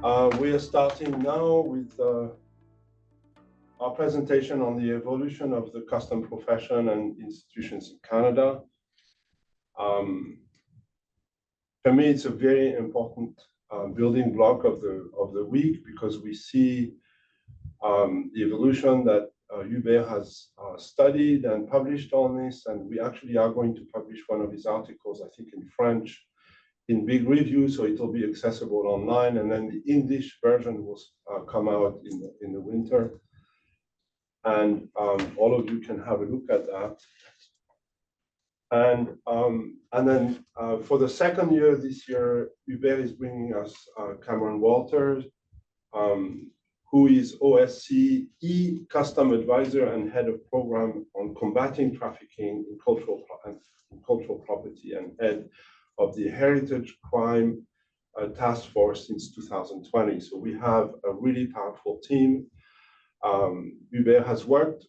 We are starting now with our presentation on the evolution of the custom profession and institutions in Canada. For me, it's a very important building block of the week, because we see the evolution that Hubert has studied and published on this, and we actually are going to publish one of his articles, I think in French, in big review, so it will be accessible online, and then the English version will come out in the winter, and all of you can have a look at that. And then for the second year this year, Hubert is bringing us Cameron Walters, who is OSCE Custom Advisor and Head of Program on Combating Trafficking in Cultural Property, and Head of the Heritage Crime Task Force since 2020. So we have a really powerful team. Hubert has worked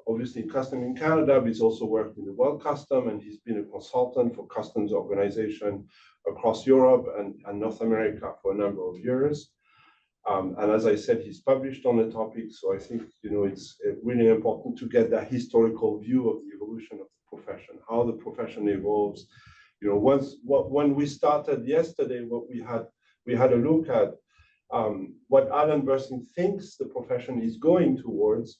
obviously in custom in Canada, but he's also worked in the World Custom, and he's been a consultant for customs organization across Europe and North America for a number of years. And as I said, he's published on the topic, so I think it's really important to get that historical view of the evolution of the profession, how the profession evolves. When we started yesterday, we had a look at what Alan Burstyn thinks the profession is going towards,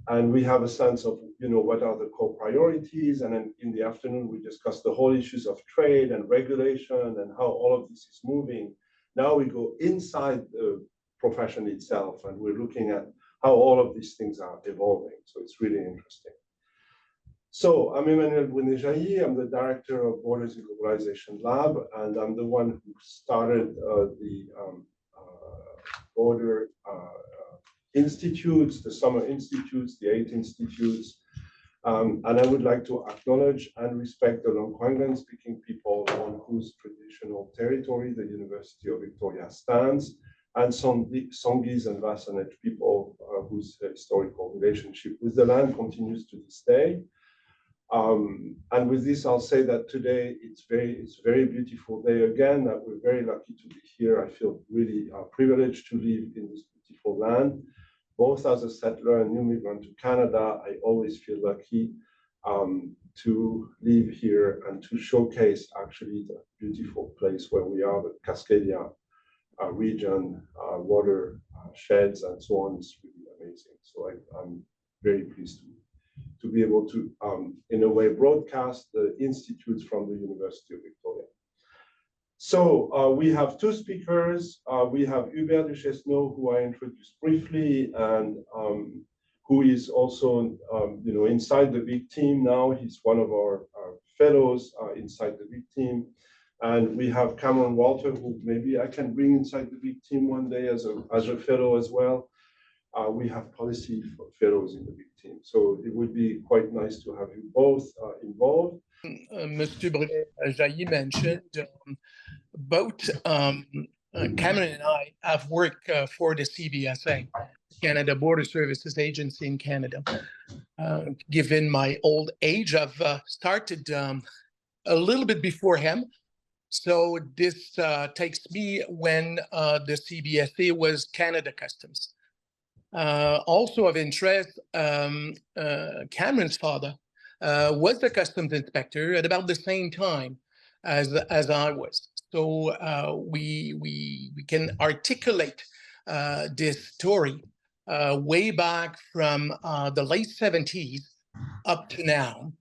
and we have a sense of what are the core priorities. And then in the afternoon, we discussed the whole issues of trade and regulation and how all of this is moving. Now we go inside the profession itself, and we're looking at how all of these things are evolving. So it's really interesting. So I'm Emmanuel Brunet-Jailly. I'm the director of Borders and Globalization Lab, and I'm the one who started the Border Institutes, the Summer Institutes, the 8 Institutes. And I would like to acknowledge and respect the Algonquin-speaking people on whose traditional territory the University of Victoria stands, and Songhees and Wassanech people whose historical relationship with the land continues to this day. And with this, I'll say that today it's a very beautiful day again, that we're very lucky to be here. I feel really privileged to live in this beautiful land. Both as a settler and new migrant to Canada, I always feel lucky to live here and to showcase actually the beautiful place where we are, the Cascadia region, water sheds and so on. Is really amazing. So I'm very pleased to be able to, in a way, broadcast the institutes from the University of Victoria. So we have two speakers. We have Hubert Duchesneau, who I introduced briefly, and who is also, inside the big team now. He's one of our fellows inside the big team. And we have Cameron Walter, who maybe I can bring inside the big team one day as a fellow as well. We have policy fellows in the big team. So it would be quite nice to have you both involved. Mr. Brunet-Jailly mentioned both Cameron and I have worked for the CBSA, Canada Border Services Agency in Canada. Given my old age, I've started a little bit before him. So this takes me when the CBSA was Canada Customs. Also of interest, Cameron's father was the customs inspector at about the same time as I was. So we can articulate this story way back from the late 70s up to now.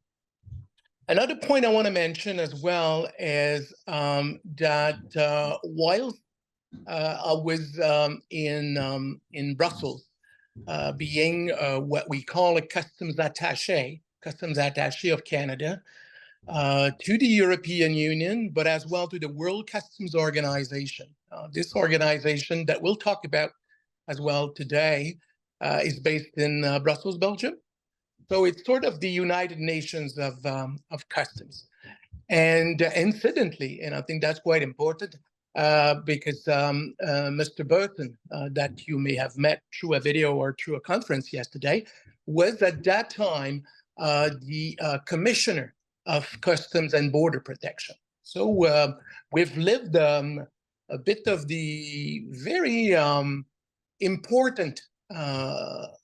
Another point I want to mention as well is that while I was in Brussels, being what we call a customs attaché of Canada to the European Union, but as well to the World Customs Organization. This organization that we'll talk about as well today is based in Brussels, Belgium. So it's sort of the United Nations of customs. And incidentally, and I think that's quite important, because Mr. Burton, that you may have met through a video or through a conference yesterday, was at that time the Commissioner of Customs and Border Protection. So we've lived a bit of the very important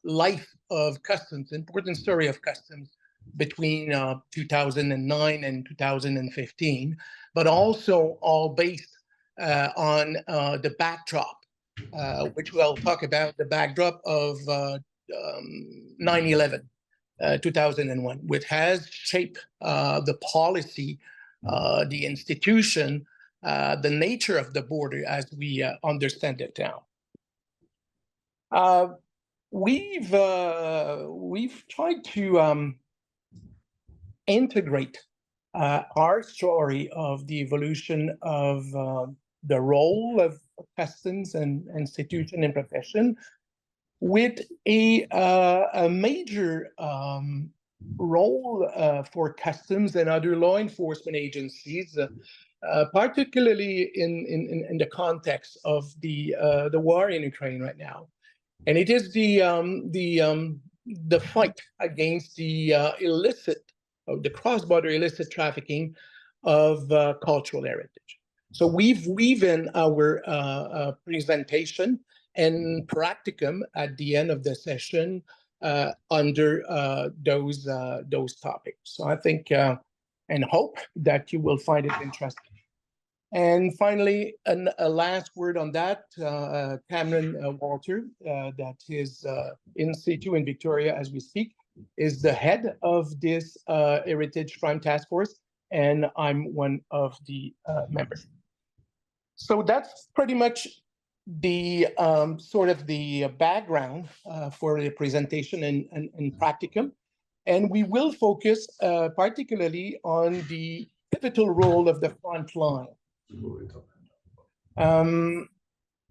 life of customs, important story of customs between 2009 and 2015, but also all based on the backdrop, which we'll talk about, the backdrop of 9/11, 2001, which has shaped the policy, the institution, the nature of the border as we understand it now. We've tried to integrate our story of the evolution of the role of customs and institution and profession with a major role for customs and other law enforcement agencies, particularly in the context of the war in Ukraine right now. And it is the fight against the the cross-border illicit trafficking of cultural heritage. So we've woven our presentation and practicum at the end of the session under those topics. So I think and hope that you will find it interesting. And finally, a last word on that, Cameron Walter, that is in situ in Victoria as we speak, is the head of this Heritage Crime Task Force, and I'm one of the members. So that's pretty much the sort of the background for the presentation and practicum. And we will focus particularly on the pivotal role of the front line.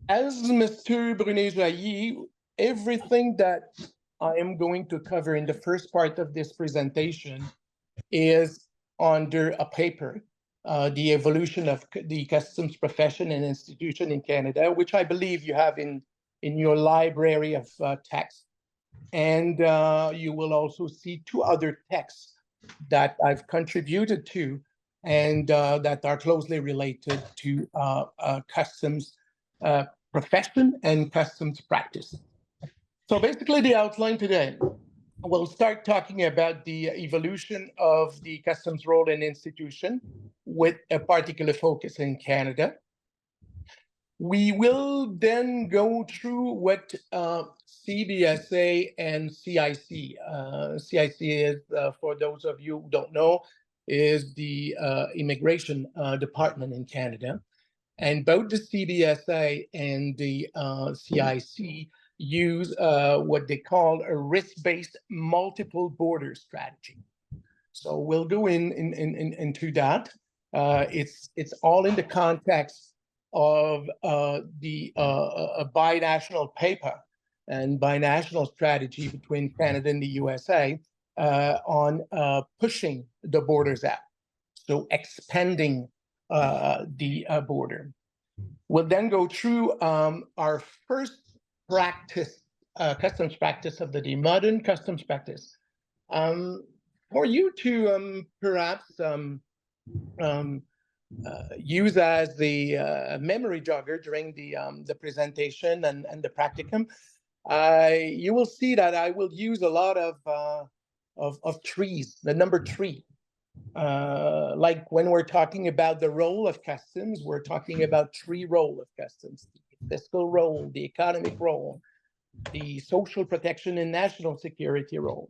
As Mr. Brunet-Jailly, everything that I am going to cover in the first part of this presentation is under a paper, The Evolution of the Customs Profession and Institution in Canada, which I believe you have in your library of texts. And you will also see two other texts that I've contributed to and that are closely related to customs profession and customs practice. So basically the outline today, we'll start talking about the evolution of the customs role and institution with a particular focus in Canada. We will then go through what CBSA and CIC. CIC is, for those of you who don't know, is the immigration department in Canada. And both the CBSA and the CIC use what they call a risk-based multiple border strategy. So we'll go into that. It's all in the context of the binational paper and binational strategy between Canada and the USA on pushing the borders out, so expanding the border. We'll then go through our first practice, customs practice of the day, modern customs practice. For you to perhaps use as the memory jogger during the presentation and the practicum, you will see that I will use a lot of trees, the number 3. Like when we're talking about the role of customs, we're talking about 3 roles of customs: the fiscal role, the economic role, the social protection and national security role.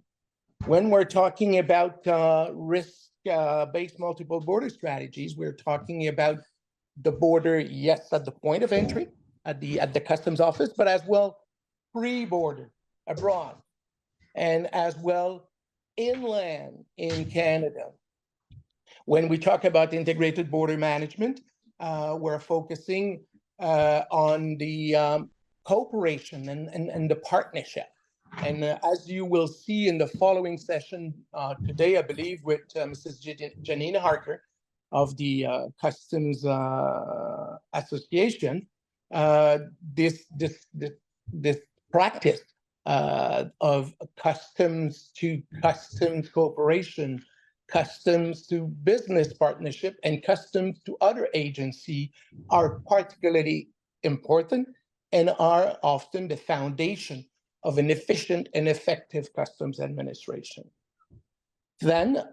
When we're talking about risk-based multiple border strategies, we're talking about the border, yes, at the point of entry, at the customs office, but as well pre-border, abroad, and as well inland in Canada. When we talk about integrated border management, we're focusing on the cooperation and the partnership. And as you will see in the following session today, I believe, with Mrs. Janina Harker of the Customs Association, this practice of customs to customs cooperation, customs to business partnership and customs to other agency are particularly important and are often the foundation of an efficient and effective customs administration. Then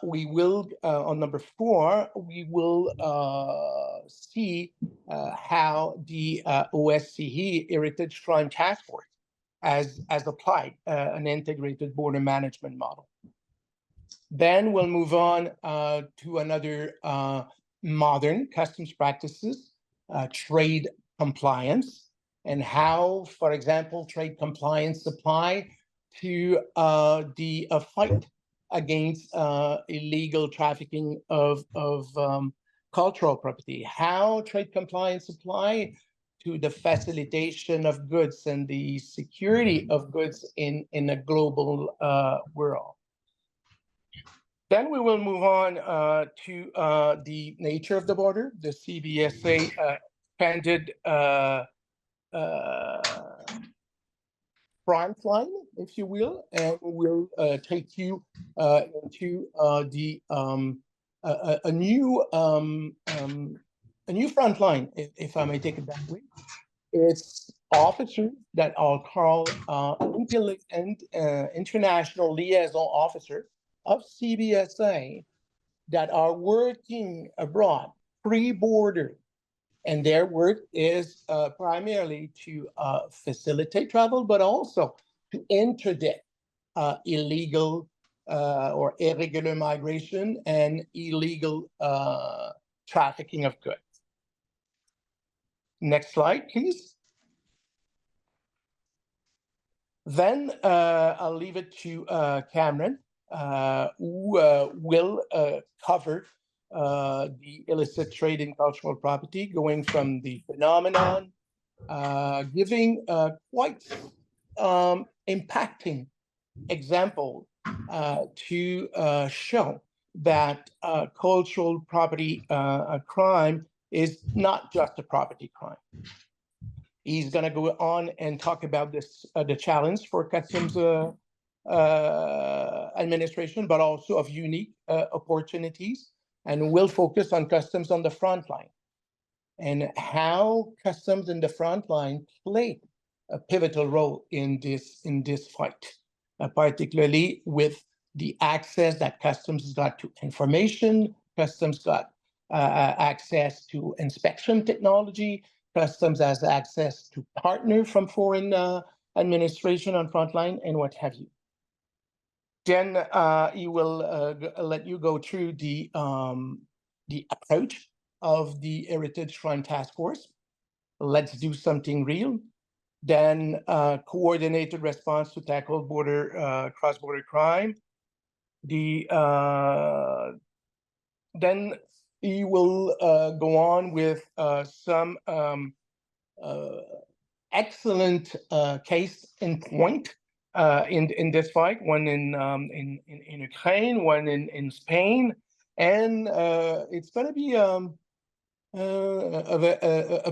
we will, on number 4, we will see how the OSCE Heritage Crime Task Force has applied an integrated border management model. Then we'll move on to another modern customs practices, trade compliance, and how, for example, trade compliance apply to the fight against illegal trafficking of cultural property, how trade compliance apply to the facilitation of goods and the security of goods in a global world. Then we will move on to the nature of the border, the CBSA expanded front line, if you will, and we'll take you into a new front line, if I may take it that way. It's officers that are called international liaison officers of CBSA that are working abroad, pre-border. And their work is primarily to facilitate travel, but also to interdict illegal or irregular migration and illegal trafficking of goods. Next slide, please. Then I'll leave it to Cameron, who will cover the illicit trade in cultural property, going from the phenomenon, giving quite impacting example to show that cultural property crime is not just a property crime. He's going to go on and talk about this, the challenge for customs administration, but also of unique opportunities. And we'll focus on customs on the front line and how customs in the front line play a pivotal role in this fight, particularly with the access that customs got to information, customs got access to inspection technology, customs has access to partner from foreign administration on frontline, and what have you. Then he will let you go through the approach of the Heritage Crime Task Force. Let's do something real. Then coordinated response to tackle cross-border crime. Then he will go on with some excellent case in point in this fight, one in Ukraine, one in Spain, and it's going to be a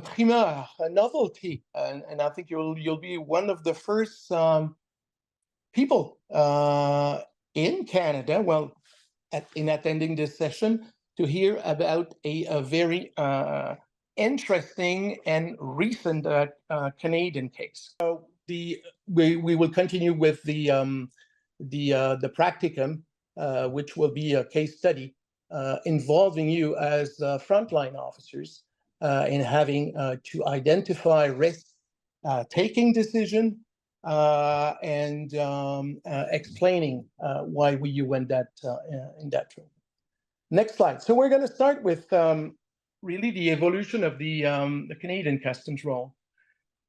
primeur, a novelty, and I think you'll be one of the first people in Canada, well, in attending this session, to hear about a very interesting and recent Canadian case. So we will continue with the practicum, which will be a case study involving you as frontline officers in having to identify risk, taking decision, and explaining why you went in that route. Next slide. So we're going to start with really the evolution of the Canadian customs role.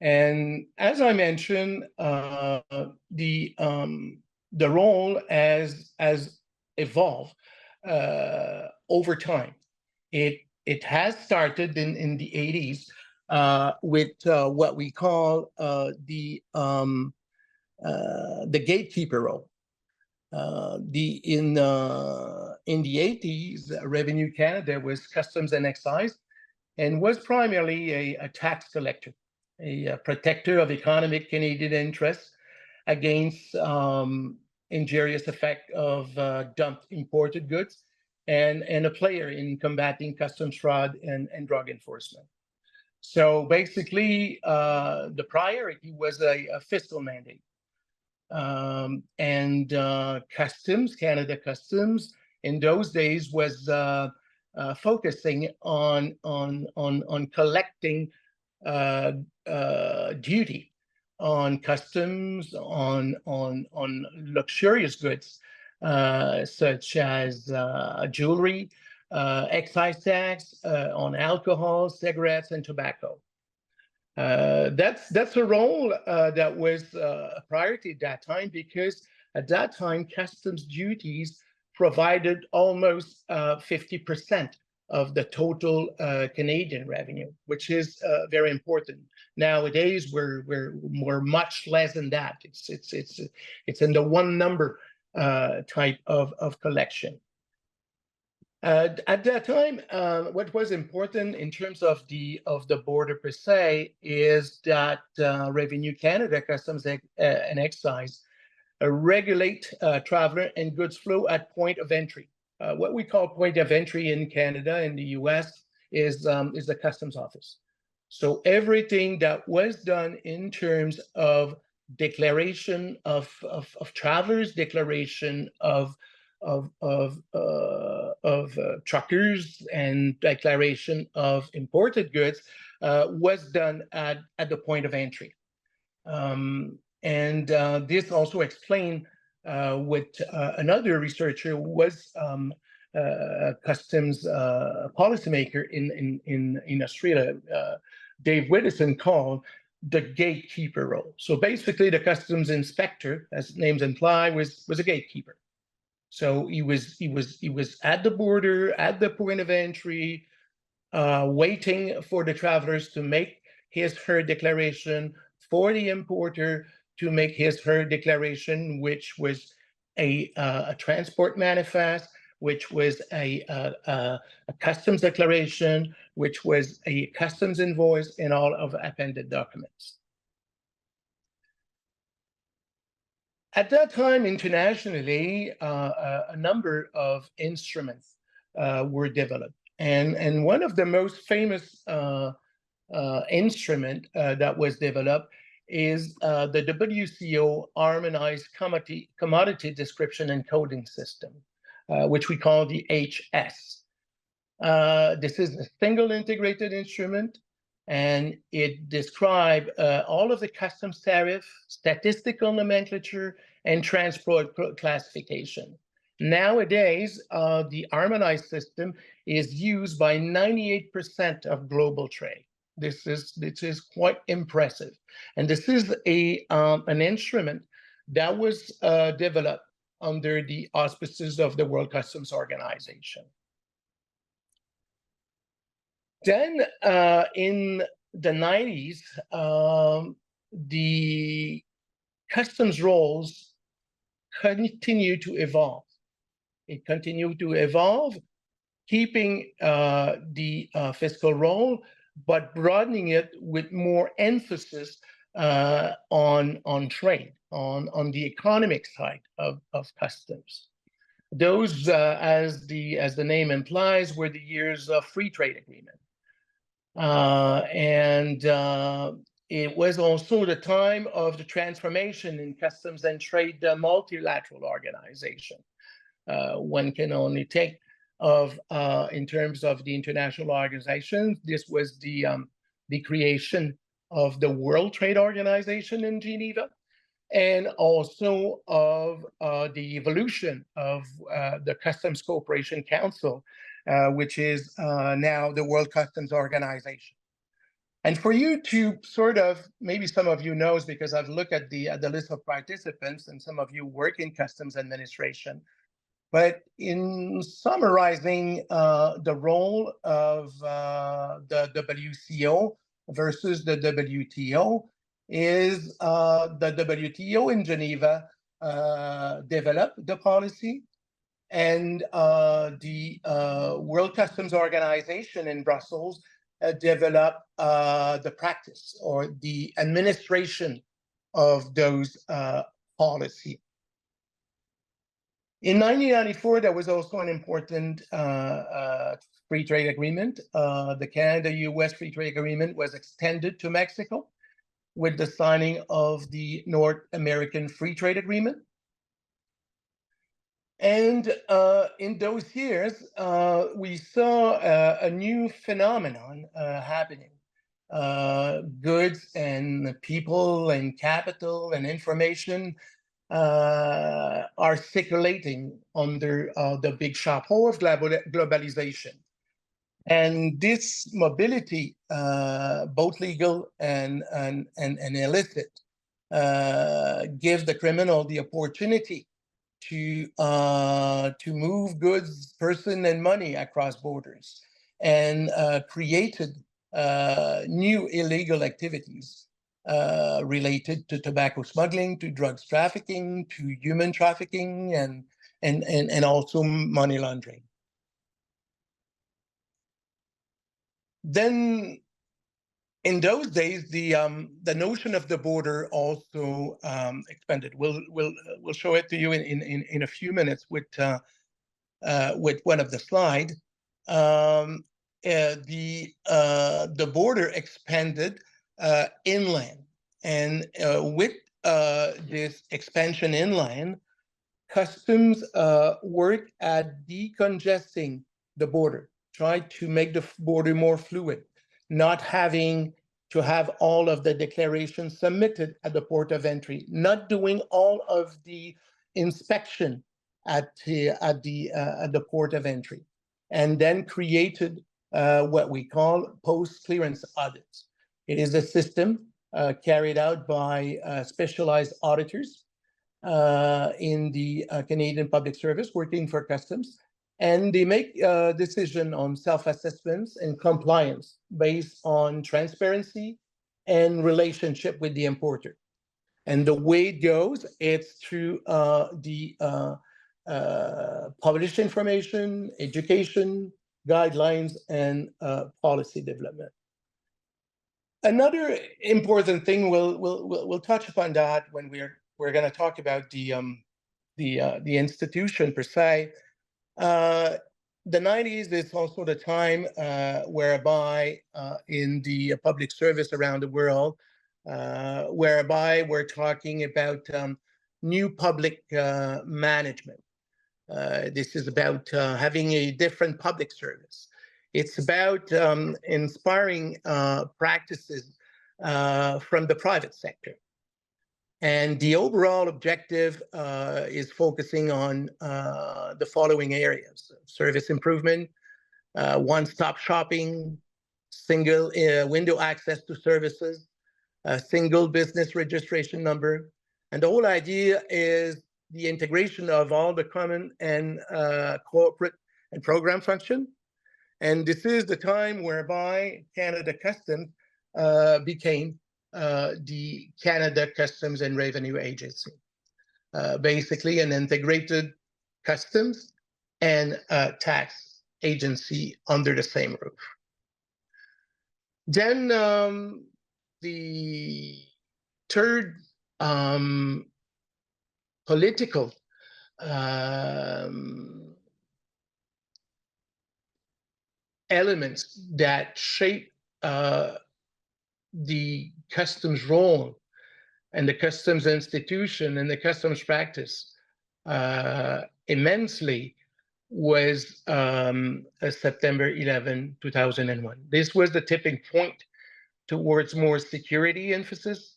And as I mentioned, the role has evolved over time. It has started in the 80s with what we call the gatekeeper role. In the 80s, Revenue Canada was Customs and Excise and was primarily a tax collector, a protector of economic Canadian interests against injurious effect of dumped imported goods, and a player in combating customs fraud and drug enforcement. So basically, the priority was a fiscal mandate. Customs, Canada Customs, in those days was focusing on collecting duty on customs, on luxurious goods such as jewelry, excise tax on alcohol, cigarettes, and tobacco. That's a role that was a priority at that time, because at that time customs duties provided almost 50% of the total Canadian revenue, which is very important. Nowadays we're much less than that. It's in the one number type of collection. At that time, what was important in terms of the border per se is that Revenue Canada, Customs and Excise regulate traveler and goods flow at point of entry. What we call point of entry in Canada, in the US, is the customs office. So everything that was done in terms of declaration of travelers, declaration of truckers, and declaration of imported goods was done at the point of entry. This also explained what another researcher who was a customs policymaker in Australia, Dave Widdowson, called the gatekeeper role. So basically, the customs inspector, as names imply, was a gatekeeper. So he was at the border, at the point of entry, waiting for the travelers to make her declaration, for the importer to make her declaration, which was a transport manifest, which was a customs declaration, which was a customs invoice, and all of appended documents. At that time, internationally, a number of instruments were developed. And one of the most famous instrument that was developed is the WCO Harmonized Commodity Description and Coding System, which we call the HS. This is a single integrated instrument, and it describes all of the customs tariff, statistical nomenclature, and transport classification. Nowadays, the harmonized system is used by 98% of global trade. This is quite impressive, and this is an instrument that was developed under the auspices of the World Customs Organization. Then in the 90s, the customs roles continue to evolve. It continued to evolve, keeping the fiscal role, but broadening it with more emphasis on trade, on the economic side of customs. Those, as the name implies, were the years of free trade agreement. It was also the time of the transformation in customs and trade multilateral organization. One can only think of, in terms of the international organizations, this was the creation of the World Trade Organization in Geneva, and also of the evolution of the Customs Cooperation Council, which is now the World Customs Organization. And for you to sort of, maybe some of you knows because I've looked at the list of participants, and some of you work in customs administration, but in summarizing the role of the WCO versus the WTO, is the WTO in Geneva developed the policy, and the World Customs Organization in Brussels developed the practice or the administration of those policy. In 1994, there was also an important free trade agreement. The Canada-US Free Trade Agreement was extended to Mexico with the signing of the North American Free Trade Agreement. And in those years, we saw a new phenomenon happening. Goods and people and capital and information are circulating under the big chapeau of globalization. And this mobility, both legal and illicit, gives the criminal the opportunity to move goods, person, and money across borders, and created new illegal activities related to tobacco smuggling, to drugs trafficking, to human trafficking, and also money laundering. Then, in those days, the notion of the border also expanded. We'll show it to you in a few minutes with one of the slides. The border expanded inland, and with this expansion inland, customs work at decongesting the border, try to make the border more fluid, not having to have all of the declarations submitted at the port of entry, not doing all of the inspection at the port of entry, and then created what we call post-clearance audits. It is a system carried out by specialized auditors in the Canadian Public Service working for customs, and they make a decision on self-assessments and compliance based on transparency and relationship with the importer. And the way it goes, it's through the published information, education, guidelines, and policy development. Another important thing, we'll touch upon that when we're going to talk about the institution per se. The 90s is also the time whereby in the public service around the world, whereby we're talking about new public management. This is about having a different public service. It's about inspiring practices from the private sector. And the overall objective is focusing on the following areas: service improvement, one-stop shopping, single window access to services, a single business registration number. And the whole idea is the integration of all the common and corporate and program function. And this is the time whereby Canada Customs became the Canada Customs and Revenue Agency, basically an integrated customs and tax agency under the same roof. Then the third political elements that shape the customs role and the customs institution and the customs practice immensely was September 11, 2001. This was the tipping point towards more security emphasis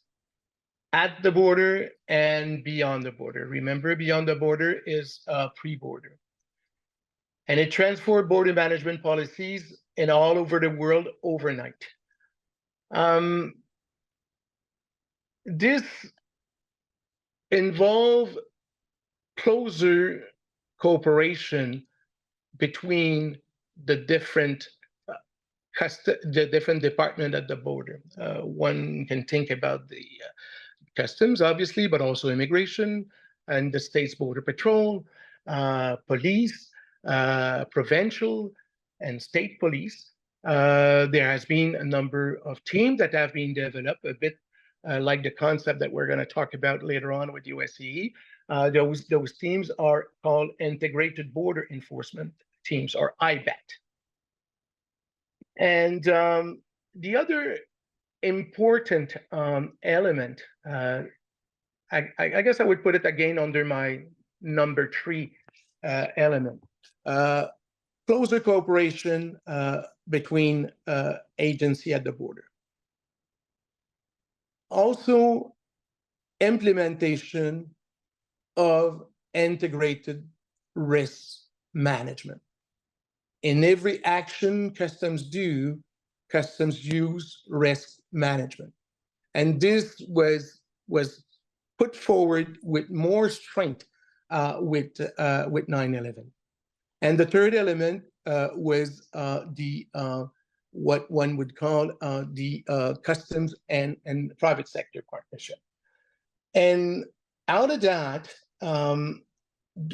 at the border and beyond the border. Remember, beyond the border is pre-border. And it transformed border management policies in all over the world overnight. This involved closer cooperation between the different departments at the border. One can think about the customs, obviously, but also immigration and the state's border patrol, police, provincial and state police. There has been a number of teams that have been developed, a bit like the concept that we're going to talk about later on with USCE. Those teams are called Integrated Border Enforcement Teams, or IBET. And the other important element, I guess I would put it again under my number 3 element, closer cooperation between agency at the border. Also, implementation of integrated risk management. In every action customs do, customs use risk management. And this was put forward with more strength with 9/11. And the third element was what one would call the customs and private sector partnership. And out of that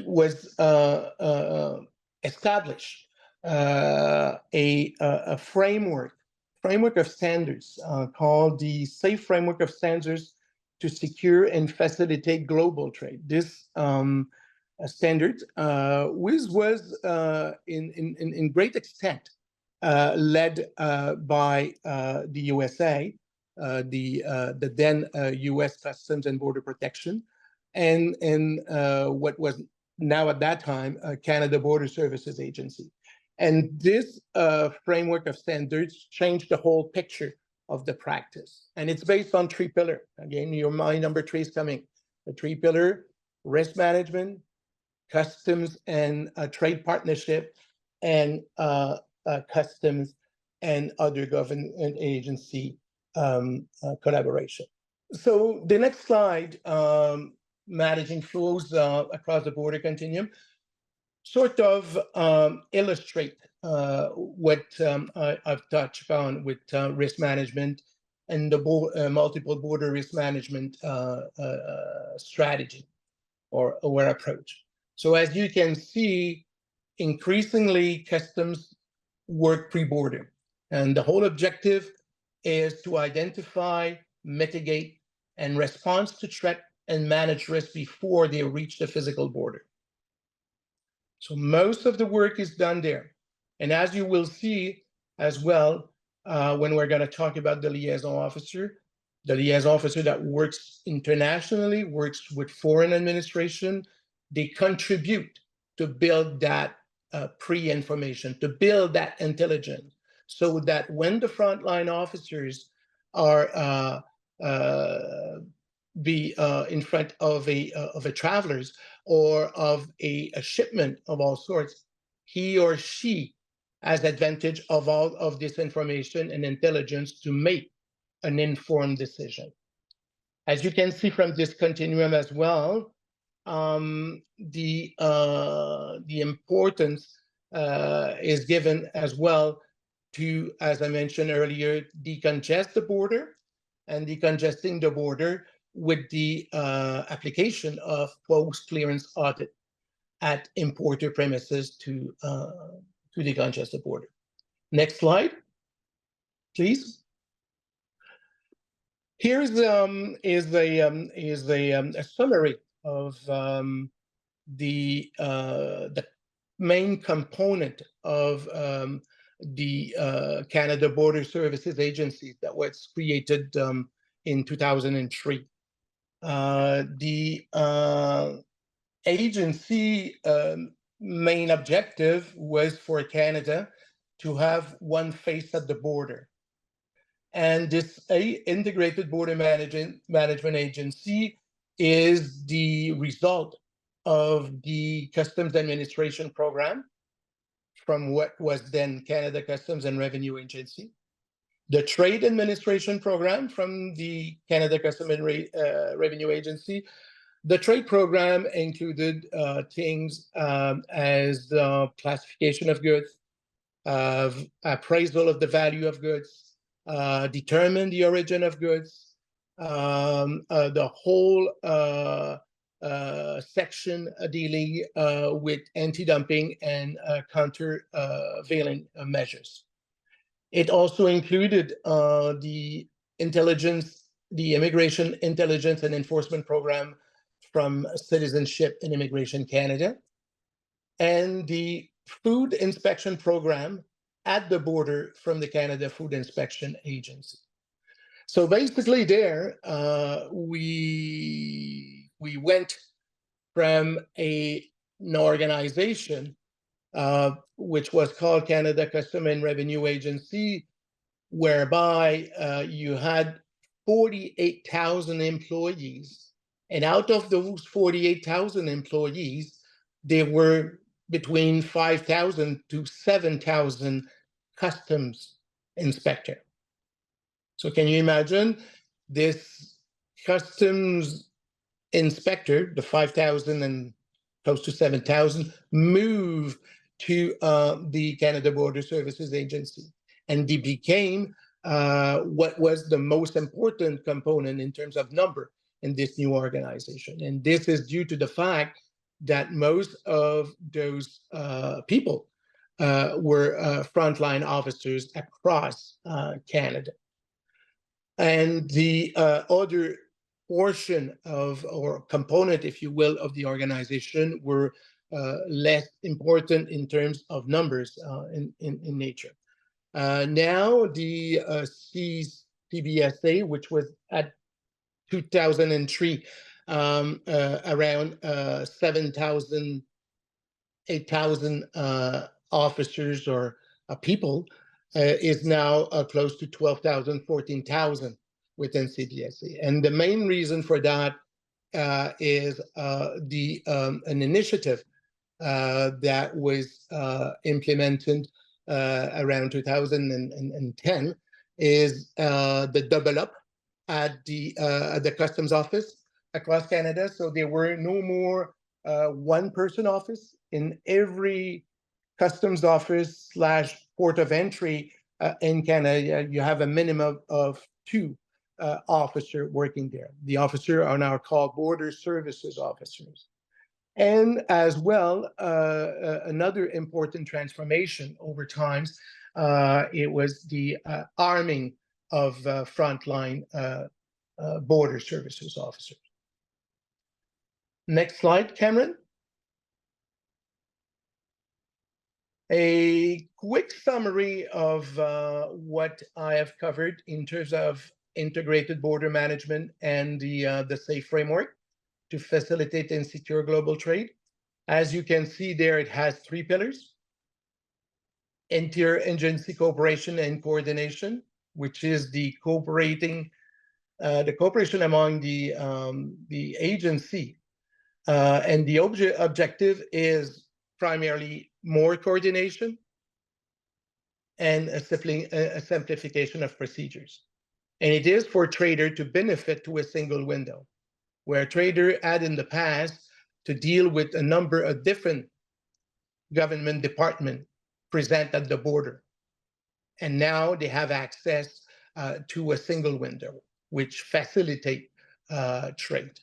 was established a framework of standards called the Safe Framework of Standards to Secure and Facilitate Global Trade. This standard was in great extent led by the USA, the then U.S. Customs and Border Protection, and what was now at that time Canada Border Services Agency. And this framework of standards changed the whole picture of the practice. And it's based on 3 pillars. Again, my number 3 is coming. The 3 pillar: risk management, customs and trade partnership, and customs and other government agency collaboration. So the next slide, managing flows across the border continuum, sort of illustrate what I've touched on with risk management and the multiple border risk management strategy or approach. So as you can see, increasingly customs work pre-border, and the whole objective is to identify, mitigate, and respond to threat and manage risk before they reach the physical border. So most of the work is done there. And as you will see as well, when we're going to talk about the liaison officer that works internationally, works with foreign administration, they contribute to build that pre-information, to build that intelligence, so that when the frontline officers are in front of a travelers or of a shipment of all sorts, he or she has advantage of all of this information and intelligence to make an informed decision. As you can see from this continuum as well, the importance is given as well to, as I mentioned earlier, decongest the border and decongesting the border with the application of post-clearance audit at importer premises to decongest the border. Next slide, please. Here's is a summary of the main component of the Canada Border Services Agency that was created in 2003. The agency main objective was for Canada to have one face at the border. And this integrated border management agency is the result of the Customs Administration program from what was then Canada Customs and Revenue Agency, the Trade Administration program from the Canada Customs and Revenue Agency. The trade program included things as classification of goods, appraisal of the value of goods, determine the origin of goods, the whole section dealing with anti-dumping and countervailing measures. It also included the intelligence the Immigration Intelligence and Enforcement Program from Citizenship and Immigration Canada, and the Food Inspection Program at the border from the Canada Food Inspection Agency. So basically there, we went from an organization which was called Canada Customs and Revenue Agency, whereby you had 48,000 employees. And out of those 48,000 employees, there were between 5,000 to 7,000 customs inspectors. So can you imagine this customs inspector, the 5,000 and close to 7,000, move to the Canada Border Services Agency, and they became what was the most important component in terms of number in this new organization. And this is due to the fact that most of those people were frontline officers across Canada. And the other portion of, or component, if you will, of the organization were less important in terms of numbers in nature. Now the CBSA, which was at 2003 around 7,000, 8,000 officers or people, is now close to 12,000, 14,000 within CBSA. And the main reason for that is an initiative that was implemented around 2010, is the double up at the customs office across Canada. So there were no more one-person office. In every customs office / port of entry in Canada, you have a minimum of 2 officers working there. The officers are now called border services officers. And as well, another important transformation over times, it was the arming of frontline border services officers. Next slide, Cameron. A quick summary of what I have covered in terms of integrated border management and the SAFE framework to facilitate and secure global trade. As you can see there, it has 3 pillars: inter-agency cooperation and coordination, which is the cooperation among the agency, and the objective is primarily more coordination and a simplification of procedures. And it is for trader to benefit to a single window, where a trader had in the past to deal with a number of different government departments present at the border. And now they have access to a single window, which facilitate trade.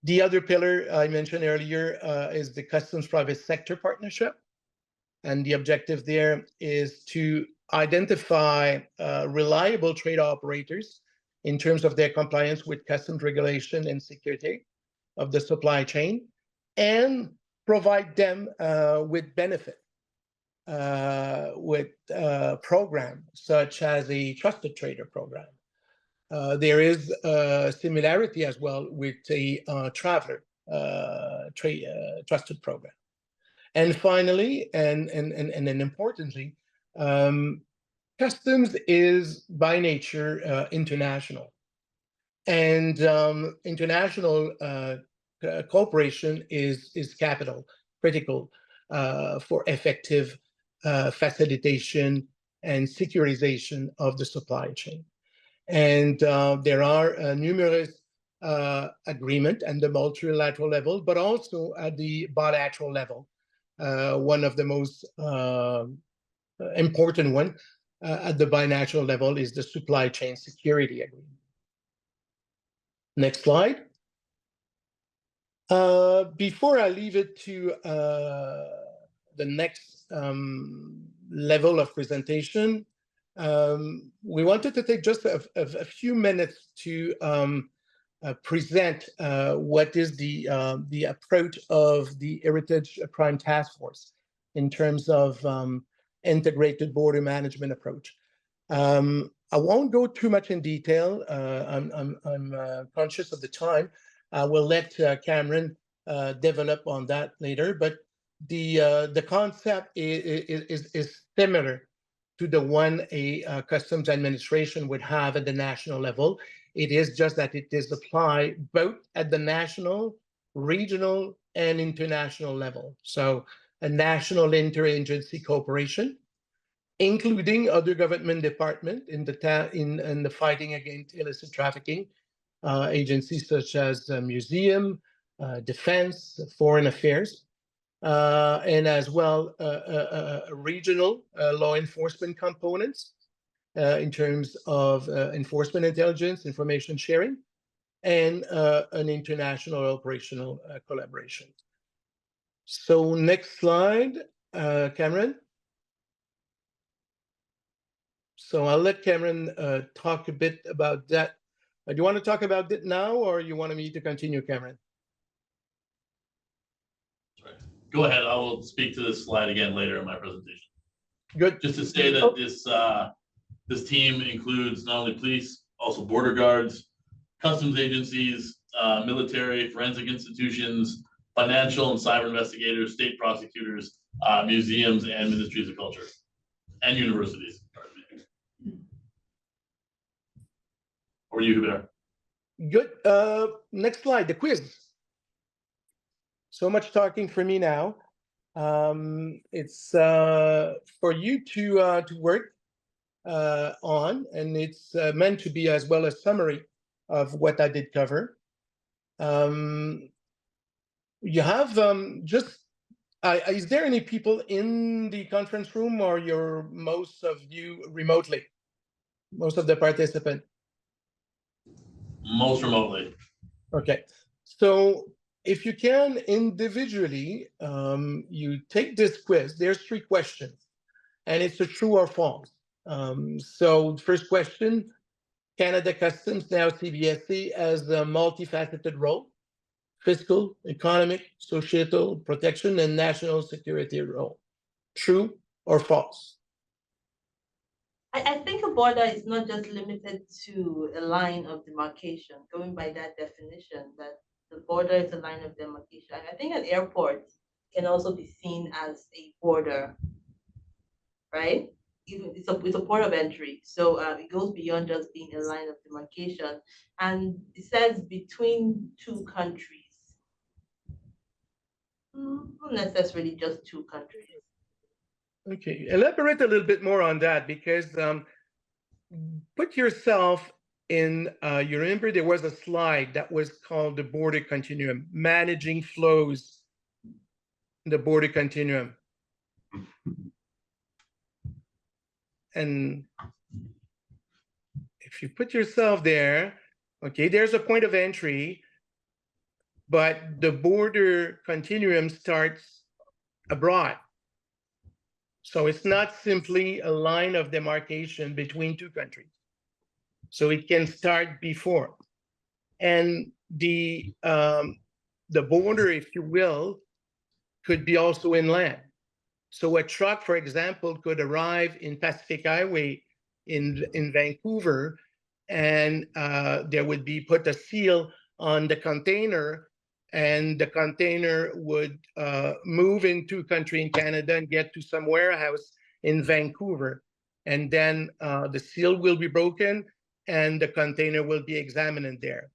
The other pillar I mentioned earlier is the customs private sector partnership. And the objective there is to identify reliable trade operators in terms of their compliance with customs regulation and security of the supply chain, and provide them with benefit with programs such as a trusted trader program. There is a similarity as well with a traveler trusted program. And finally, and importantly, customs is by nature international. And international cooperation is critical for effective facilitation and securitization of the supply chain. And there are numerous agreements at the multilateral level, but also at the bilateral level. One of the most important one at the bilateral level is the supply chain security agreement. Next slide. Before I leave it to the next level of presentation, we wanted to take just a few minutes to present what is the approach of the Heritage Crime Task Force in terms of integrated border management approach. I won't go too much in detail. I'm conscious of the time. I will let Cameron develop on that later, but the concept is similar to the one a customs administration would have at the national level. It is just that it is applied both at the national, regional, and international level. So a national interagency cooperation, including other government departments in the fighting against illicit trafficking, agencies such as museum, defense, foreign affairs, and as well regional law enforcement components in terms of enforcement intelligence, information sharing, and an international operational collaboration. So next slide, Cameron. So I'll let Cameron talk a bit about that. Do you want to talk about it now, or you want me to continue, Cameron? Sorry. Go ahead. I will speak to this slide again later in my presentation. Good. Just to say that this team includes not only police, also border guards, customs agencies, military, forensic institutions, financial and cyber investigators, state prosecutors, museums, and ministries of culture, and universities. Over to you, Hubert. Good. Next slide, the quiz. So much talking for me now. It's for you to work on, and it's meant to be as well a summary of what I did cover. You have is there any people in the conference room, or you're most of you remotely? Most of the participants? Most remotely. Okay. So if you can individually, you take this quiz. There's 3 questions, and it's a true or false. So first question, Canada Customs, now CBSC, has a multifaceted role: fiscal, economic, societal, protection, and national security role. True or false? I think a border is not just limited to a line of demarcation, going by that definition, that the border is a line of demarcation. I think an airport can also be seen as a border, right? It's a port of entry. So it goes beyond just being a line of demarcation. And it says between 2 countries. Not necessarily just 2 countries. Okay, elaborate a little bit more on that, because put yourself in, you remember there was a slide that was called the border continuum, managing flows in the border continuum. And if you put yourself there, okay, there's a point of entry, but the border continuum starts abroad. So it's not simply a line of demarcation between 2 countries. So it can start before. And the border, if you will, could be also inland. So a truck, for example, could arrive in Pacific Highway in Vancouver, and there would be put a seal on the container, and the container would move into a country in Canada and get to some warehouse in Vancouver. And then the seal will be broken and the container will be examined there.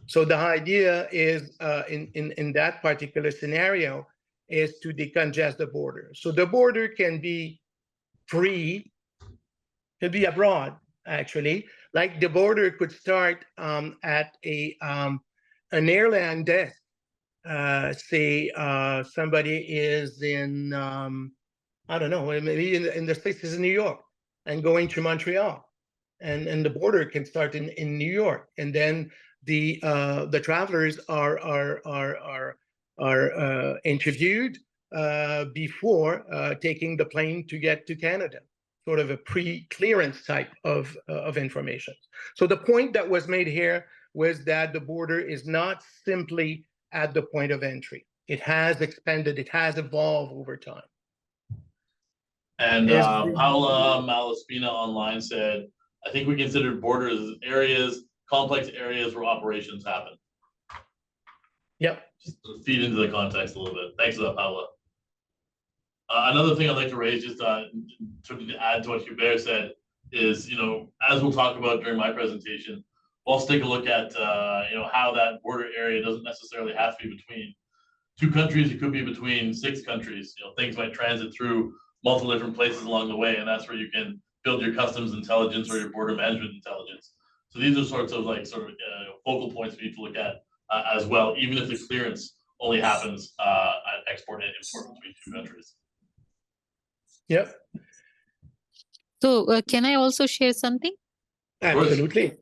So the idea is, in that particular scenario, is to decongest the border. So the border can be free, could be abroad, actually. Like the border could start at an airline desk. Say somebody is in, I don't know, maybe in the States is in New York and going to Montreal. And the border can start in New York. And then the travelers are interviewed before taking the plane to get to Canada. sort of a pre-clearance type of information. So the point that was made here was that the border is not simply at the point of entry. It has expanded, it has evolved over time. And Paula Malaspina online said, I think we consider borders as areas, complex areas where operations happen. Yep. Just to feed into the context a little bit. Thanks for that, Paula. Another thing I'd like to raise, just to add to what Hubert said, is, you know, as we'll talk about during my presentation, we'll also take a look at, you know, how that border area doesn't necessarily have to be between two countries. It could be between 6 countries. You know, things might transit through multiple different places along the way, and that's where you can build your customs intelligence or your border management intelligence. So these are sorts of focal points we need to look at as well, even if the clearance only happens at export and import between 2 countries. Yep. So can I also share something? Absolutely.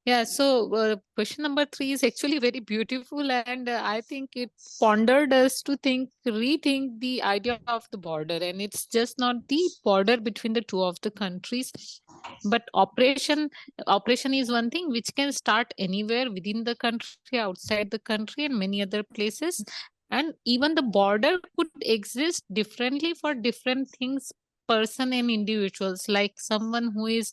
Yeah, so question number 3 is actually very beautiful, and I think it pondered us to rethink the idea of the border. And it's just not the border between the 2 of the countries, but operation is one thing which can start anywhere within the country, outside the country, and many other places. And even the border could exist differently for different things, person and individuals. Like someone who is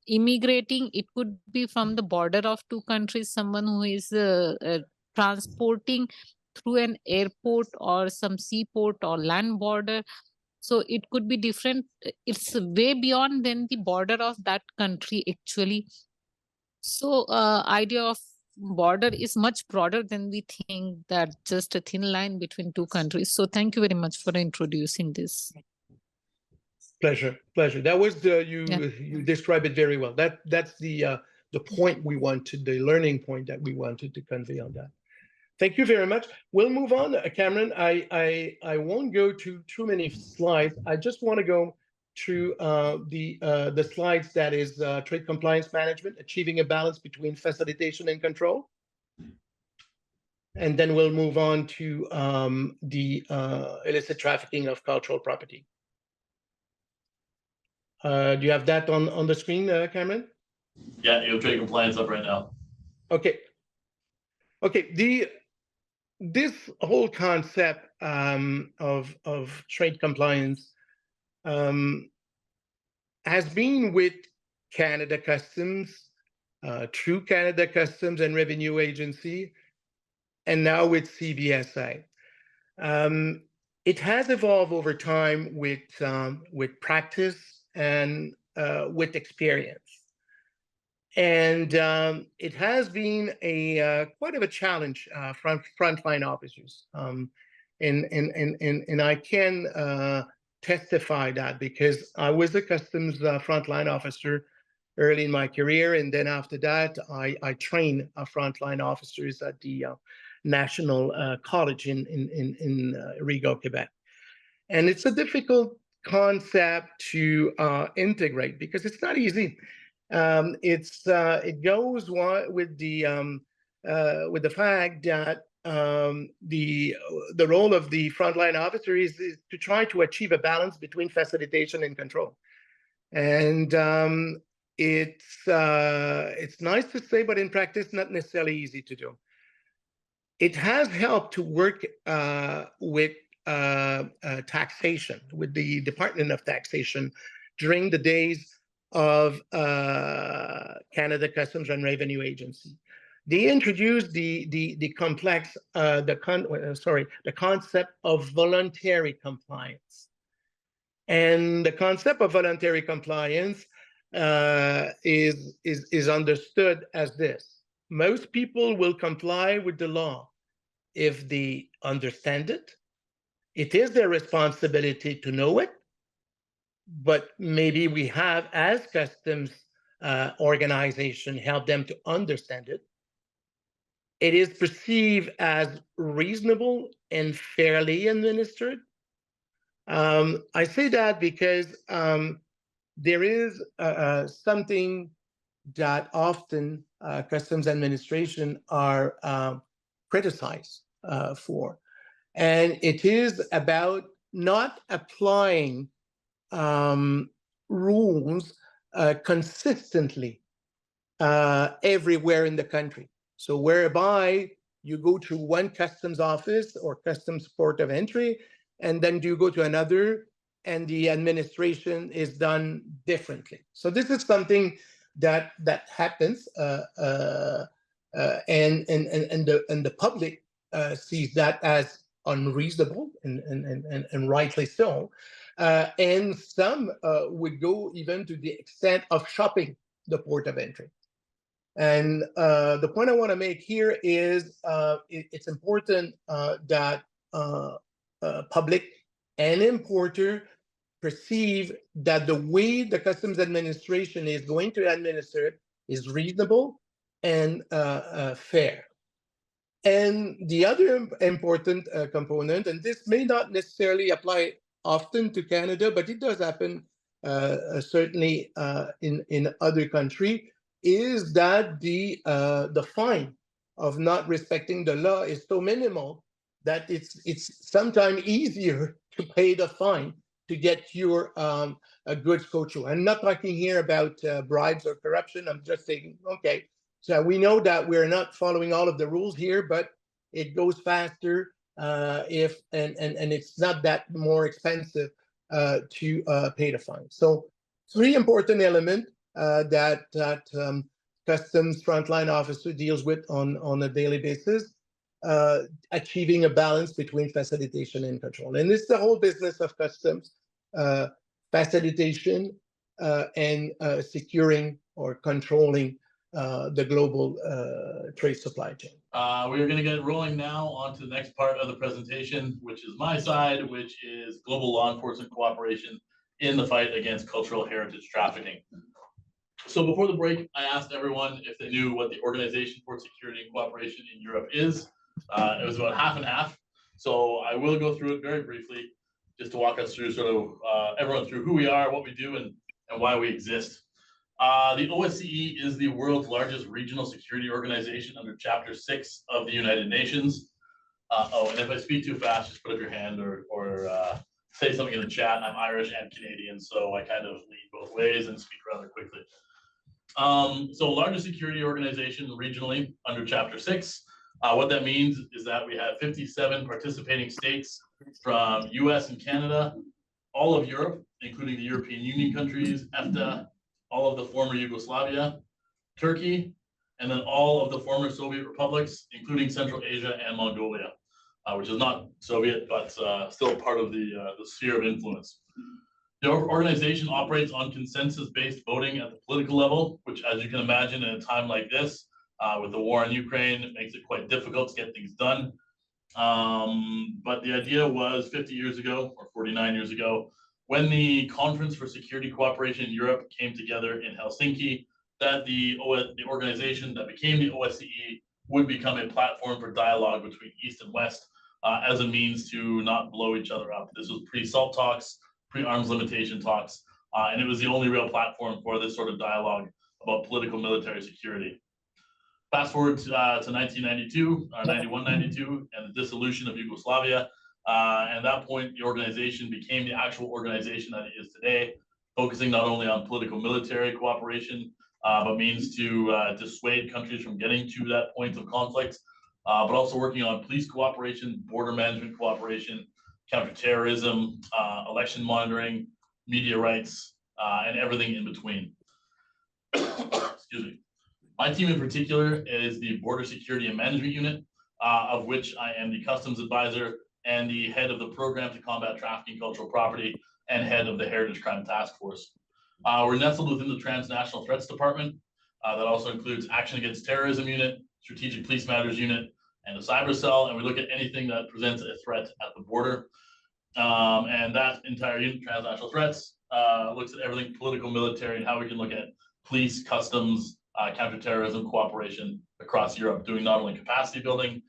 immigrating, it could be from the border of 2 countries, someone who is transporting through an airport or some seaport or land border. So it could be different. It's way beyond than the border of that country actually. So idea of border is much broader than we think, that just a thin line between 2 countries. So thank you very much for introducing this. Pleasure. That was you describe it very well. That's the point we wanted, the learning point that we wanted to convey on that. Thank you very much. We'll move on, Cameron. I won't go to too many slides. I just want to go through the slides that is trade compliance management, achieving a balance between facilitation and control. And then we'll move on to the illicit trafficking of cultural property. Do you have that on the screen, Cameron? Yeah, you have trade compliance up right now. Okay. This whole concept of trade compliance has been with Canada Customs, through Canada Customs and Revenue Agency, and now with CBSA. It has evolved over time with practice and with experience, and it has been quite of a challenge from frontline officers, and I can testify that because I was a customs frontline officer early in my career, and then after that I trained frontline officers at the National College in Rigaud, Quebec. And it's a difficult concept to integrate because it's not easy. It goes with the fact that the role of the frontline officer is to try to achieve a balance between facilitation and control. And it's nice to say, but in practice, not necessarily easy to do. It has helped to work with taxation, with the Department of Taxation during the days of Canada Customs and Revenue Agency. They introduced the concept of voluntary compliance. And the concept of voluntary compliance is understood as this: most people will comply with the law if they understand it. It is their responsibility to know it, but maybe we have, as customs organization, help them to understand it. It is perceived as reasonable and fairly administered. I say that because there is something that often customs administration are criticized for, and it is about not applying rules consistently everywhere in the country. So whereby you go to one customs office or customs port of entry, and then you go to another, and the administration is done differently. So this is something that happens, and the public sees that as unreasonable, and rightly so. And some would go even to the extent of shopping the port of entry. And the point I want to make here is it's important that public and importer perceive that the way the Customs Administration is going to administer it is reasonable and fair. And the other important component, and this may not necessarily apply often to Canada, but it does happen certainly in other countries, is that the fine of not respecting the law is so minimal that it's sometimes easier to pay the fine to get your goods go through. I'm not talking here about bribes or corruption. I'm just saying, okay, so we know that we're not following all of the rules here, but it goes faster and it's not that more expensive to pay the fine. So 3 important elements that customs frontline officer deals with on a daily basis, achieving a balance between facilitation and control. And this is the whole business of customs, facilitation and securing or controlling the global trade supply chain. We are going to get rolling now on to the next part of the presentation, which is my side, which is global law enforcement cooperation in the fight against cultural heritage trafficking. So before the break, I asked everyone if they knew what the Organization for Security and Cooperation in Europe is. It was about half and half. So I will go through it very briefly, just to walk us through sort of everyone through who we are, what we do, and why we exist. The OSCE is the world's largest regional security organization under Chapter 6 of the United Nations. And if I speak too fast, just put up your hand or say something in the chat. I'm Irish and Canadian, so I kind of lean both ways and speak rather quickly. So largest security organization regionally under Chapter 6. What that means is that we have 57 participating states from US and Canada, all of Europe, including the European Union countries, EFTA, all of the former Yugoslavia, Turkey, and then all of the former Soviet republics, including Central Asia and Mongolia, which is not Soviet, but still part of the sphere of influence. The organization operates on consensus-based voting at the political level, which, as you can imagine, in a time like this, with the war in Ukraine, it makes it quite difficult to get things done. But the idea was 50 years ago, or 49 years ago, when the Conference for Security Cooperation in Europe came together in Helsinki, that the organization that became the OSCE would become a platform for dialogue between East and West as a means to not blow each other up. This was pre-SALT talks, pre-arms limitation talks, and it was the only real platform for this sort of dialogue about political military security. Fast forward to 1992, or 91-92, and the dissolution of Yugoslavia. And at that point, the organization became the actual organization that it is today, focusing not only on political military cooperation, but means to dissuade countries from getting to that point of conflict, but also working on police cooperation, border management cooperation, counterterrorism, election monitoring, media rights, and everything in between. Excuse me. My team in particular is the Border Security and Management Unit, of which I am the Customs Advisor and the head of the Program to Combat Trafficking Cultural Property and head of the Heritage Crime Task Force. We're nestled within the Transnational Threats Department. That also includes Action Against Terrorism Unit, Strategic Police Matters Unit, and the Cyber Cell, and we look at anything that presents a threat at the border. And that entire unit, Transnational Threats, looks at everything political, military, and how we can look at police, customs, counterterrorism cooperation across Europe, doing not only capacity building,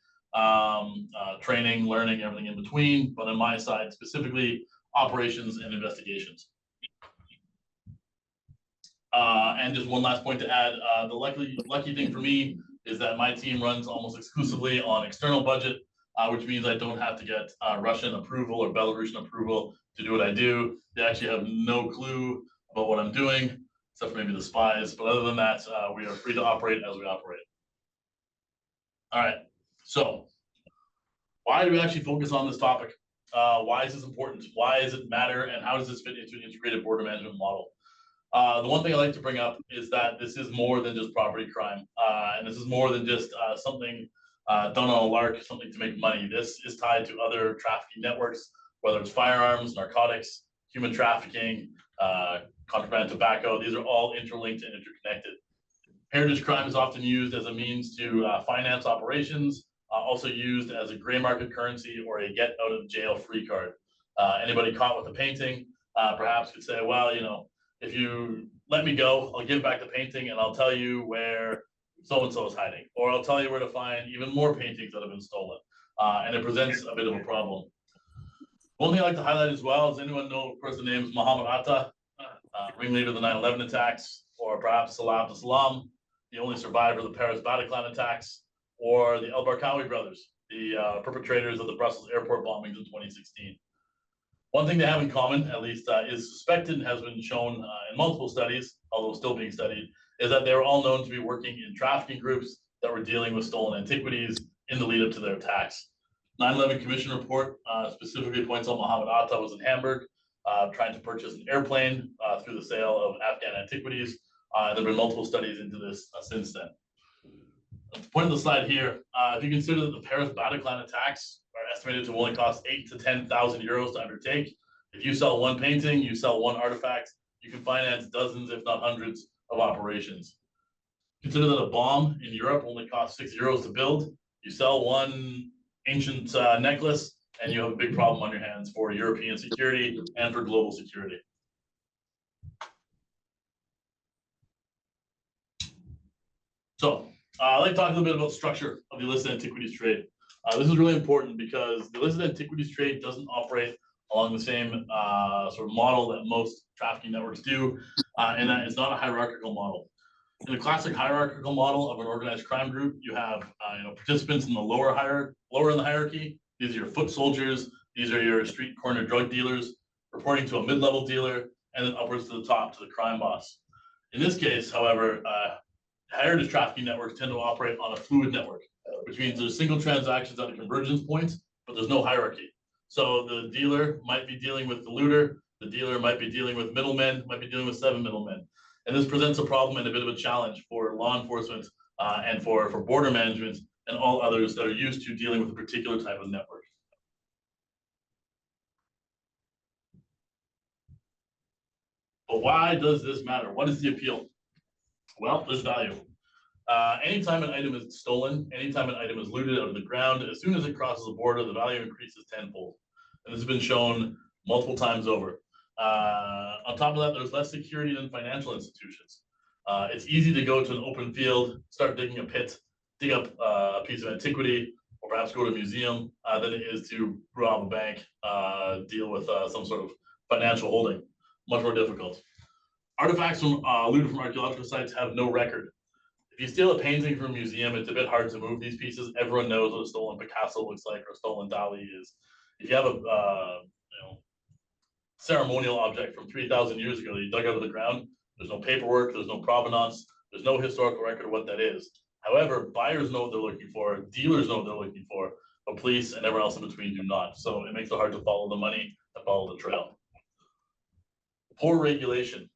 training, learning, everything in between, but on my side, specifically operations and investigations. And just one last point to add, the lucky thing for me is that my team runs almost exclusively on external budget, which means I don't have to get Russian approval or Belarusian approval to do what I do. They actually have no clue about what I'm doing, except for maybe the spies. But other than that, we are free to operate as we operate. All right, so why do we actually focus on this topic? Why is this important? Why does it matter? And how does this fit into an integrated border management model? The one thing I like to bring up is that this is more than just property crime. And this is more than just something done on a lark, something to make money. This is tied to other trafficking networks, whether it's firearms, narcotics, human trafficking, contraband tobacco. These are all interlinked and interconnected. Heritage crime is often used as a means to finance operations, also used as a gray market currency or a get out of jail free card. Anybody caught with a painting perhaps could say, well, you know, if you let me go, I'll give back the painting and I'll tell you where so-and-so is hiding, or I'll tell you where to find even more paintings that have been stolen. And it presents a bit of a problem. One thing I like to highlight as well is anyone know, of course, the name is Mohammed Atta, ringleader of the 9/11 attacks, or perhaps Salah Abdeslam, the only survivor of the Paris Bataclan attacks, or the El Barkawi brothers, the perpetrators of the Brussels airport bombings in 2016. One thing they have in common, at least is suspected and has been shown in multiple studies, although still being studied, is that they were all known to be working in trafficking groups that were dealing with stolen antiquities in the lead up to their attacks. 9/11 Commission report specifically points out Mohammed Atta was in Hamburg trying to purchase an airplane through the sale of Afghan antiquities. There have been multiple studies into this since then. The point of the slide here, if you consider that the Paris Bataclan attacks are estimated to only cost 8,000 to 10,000 euros to undertake, if you sell one painting, you sell one artifact, you can finance dozens, if not hundreds, of operations. Consider that a bomb in Europe only costs 6 euros to build. You sell one ancient necklace, and you have a big problem on your hands for European security and for global security. So I'd like to talk a little bit about the structure of the illicit antiquities trade. This is really important because the illicit antiquities trade doesn't operate along the same sort of model that most trafficking networks do, and that it's not a hierarchical model. In the classic hierarchical model of an organized crime group, you have participants in the lower in the hierarchy. These are your foot soldiers. These are your street corner drug dealers, reporting to a mid-level dealer, and then upwards to the top, to the crime boss. In this case, however, heritage trafficking networks tend to operate on a fluid network, which means there's single transactions at a convergence point, but there's no hierarchy. So the dealer might be dealing with the looter, the dealer might be dealing with middlemen, might be dealing with 7 middlemen. And this presents a problem and a bit of a challenge for law enforcement and for border management and all others that are used to dealing with a particular type of network. But why does this matter? What is the appeal? Well, there's value. Anytime an item is stolen, anytime an item is looted out of the ground, as soon as it crosses the border, the value increases tenfold. And this has been shown multiple times over. On top of that, there's less security than financial institutions. It's easy to go to an open field, start digging a pit, dig up a piece of antiquity, or perhaps go to a museum than it is to rob a bank, deal with some sort of financial holding. Much more difficult. Artifacts from looted from archaeological sites have no record. If you steal a painting from a museum, it's a bit hard to move these pieces. Everyone knows what a stolen Picasso looks like or a stolen Dali is. If you have a ceremonial object from 3,000 years ago that you dug out of the ground, there's no paperwork, there's no provenance, there's no historical record of what that is. However, buyers know what they're looking for, dealers know what they're looking for, but police and everyone else in between do not. So it makes it hard to follow the money and follow the trail. Poor regulation.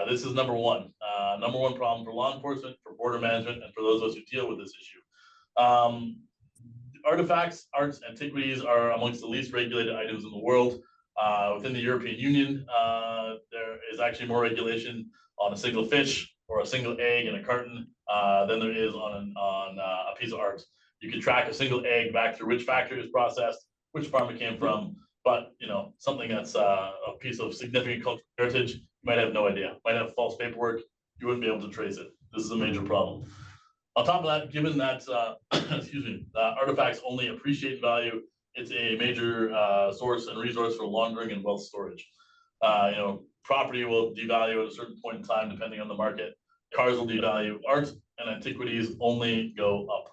This is number one problem for law enforcement, for border management, and for those of us who deal with this issue. Artifacts, arts, antiquities are amongst the least regulated items in the world. Within the European Union, there is actually more regulation on a single fish or a single egg in a carton than there is on a piece of art. You can track a single egg back through which factory it was processed, which farm it came from, but something that's a piece of significant cultural heritage, you might have no idea. Might have false paperwork, you wouldn't be able to trace it. This is a major problem. On top of that, given that artifacts only appreciate value, it's a major source and resource for laundering and wealth storage. Property will devalue at a certain point in time, depending on the market. Cars will devalue. Art and antiquities only go up.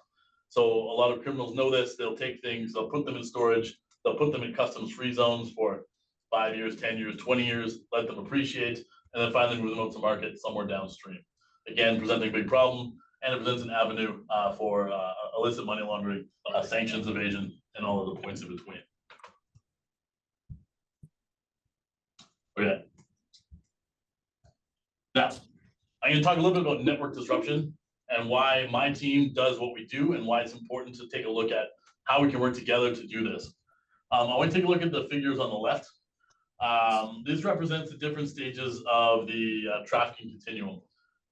So a lot of criminals know this. They'll take things, they'll put them in storage, they'll put them in customs-free zones for 5 years, 10 years, 20 years, let them appreciate, and then finally move them out to market somewhere downstream. Again, presenting a big problem, and it presents an avenue for illicit money laundering, sanctions evasion, and all of the points in between. Okay. Now, I'm going to talk a little bit about network disruption and why my team does what we do and why it's important to take a look at how we can work together to do this. I want to take a look at the figures on the left. This represents the different stages of the trafficking continuum.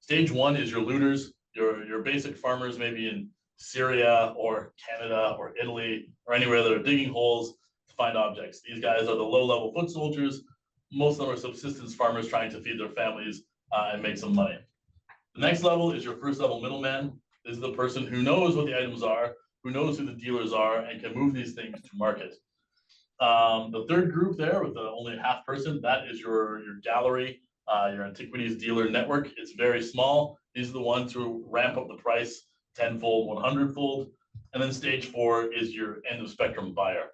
Stage 1 is your looters, your basic farmers, maybe in Syria or Canada or Italy or anywhere that are digging holes to find objects. These guys are the low-level foot soldiers. Most of them are subsistence farmers trying to feed their families and make some money. The next level is your first level middleman. This is the person who knows what the items are, who knows who the dealers are, and can move these things to market. The third group there with only a half person, that is your gallery, your antiquities dealer network. It's very small. These are the ones who ramp up the price 10-fold, 100-fold. And then stage 4 is your end of spectrum buyer.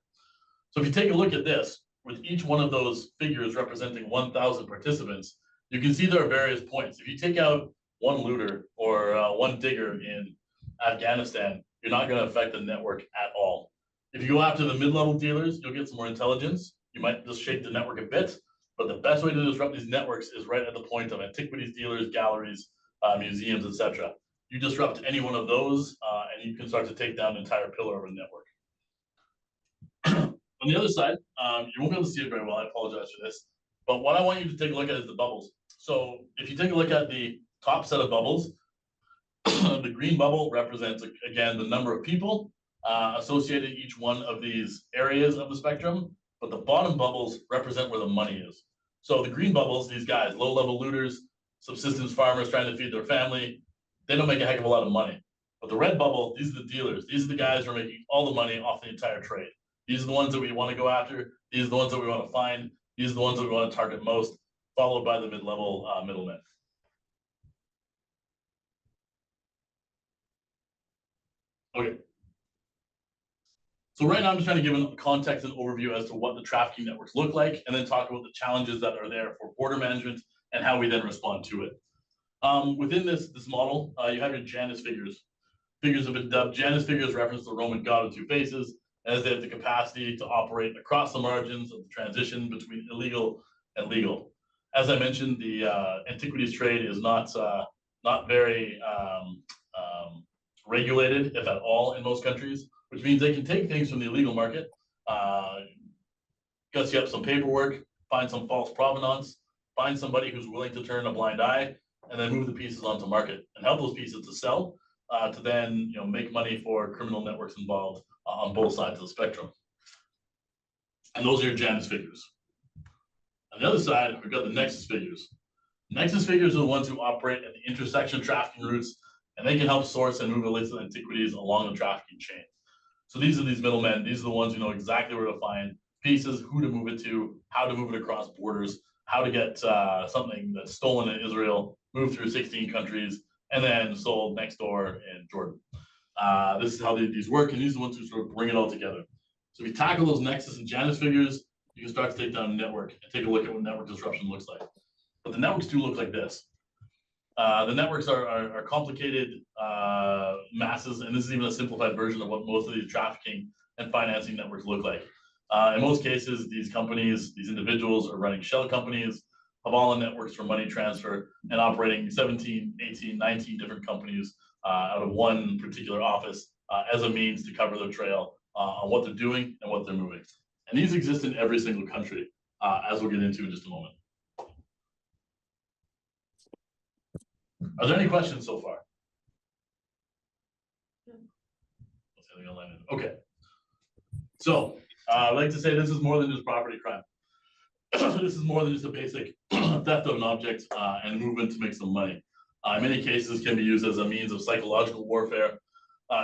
So if you take a look at this, with each one of those figures representing 1,000 participants, you can see there are various points. If you take out one looter or one digger in Afghanistan, you're not going to affect the network at all. If you go after the mid-level dealers, you'll get some more intelligence. You might just shake the network a bit, but the best way to disrupt these networks is right at the point of antiquities dealers, galleries, museums, etc. You disrupt any one of those, and you can start to take down an entire pillar of a network. On the other side, you won't be able to see it very well. I apologize for this. But what I want you to take a look at is the bubbles. So if you take a look at the top set of bubbles, the green bubble represents, again, the number of people associated in each one of these areas of the spectrum. But the bottom bubbles represent where the money is. So the green bubbles, these guys, low-level looters, subsistence farmers trying to feed their family, they don't make a heck of a lot of money. But the red bubble, these are the dealers. These are the guys who are making all the money off the entire trade. These are the ones that we want to go after. These are the ones that we want to find. These are the ones that we want to target most, followed by the mid-level middlemen. Okay. So right now I'm just trying to give a context and overview as to what the trafficking networks look like, and then talk about the challenges that are there for border management and how we then respond to it. Within this model, you have your Janus figures. Figures have been dubbed. Janus figures reference the Roman god of two faces, as they have the capacity to operate across the margins of the transition between illegal and legal. As I mentioned, the antiquities trade is not very regulated, if at all, in most countries, which means they can take things from the illegal market, guss you up some paperwork, find some false provenance, find somebody who's willing to turn a blind eye, and then move the pieces onto market and help those pieces to sell, to then make money for criminal networks involved on both sides of the spectrum. And those are your Janus figures. On the other side, we've got the Nexus figures. Nexus figures are the ones who operate at the intersection of trafficking routes, and they can help source and move illicit antiquities along the trafficking chain. So these are these middlemen. These are the ones who know exactly where to find pieces, who to move it to, how to move it across borders, how to get something that's stolen in Israel, moved through 16 countries, and then sold next door in Jordan. This is how these work, and these are the ones who sort of bring it all together. So if you tackle those Nexus and Janus figures, you can start to take down a network and take a look at what network disruption looks like. But the networks do look like this. The networks are complicated masses, and this is even a simplified version of what most of these trafficking and financing networks look like. In most cases, these companies, these individuals are running shell companies, Havala networks for money transfer, and operating 17, 18, 19 different companies out of one particular office as a means to cover their trail on what they're doing and what they're moving. And these exist in every single country, as we'll get into in just a moment. Are there any questions so far? Okay. So I'd like to say this is more than just property crime. This is more than just a basic theft of an object and movement to make some money. In many cases, can be used as a means of psychological warfare.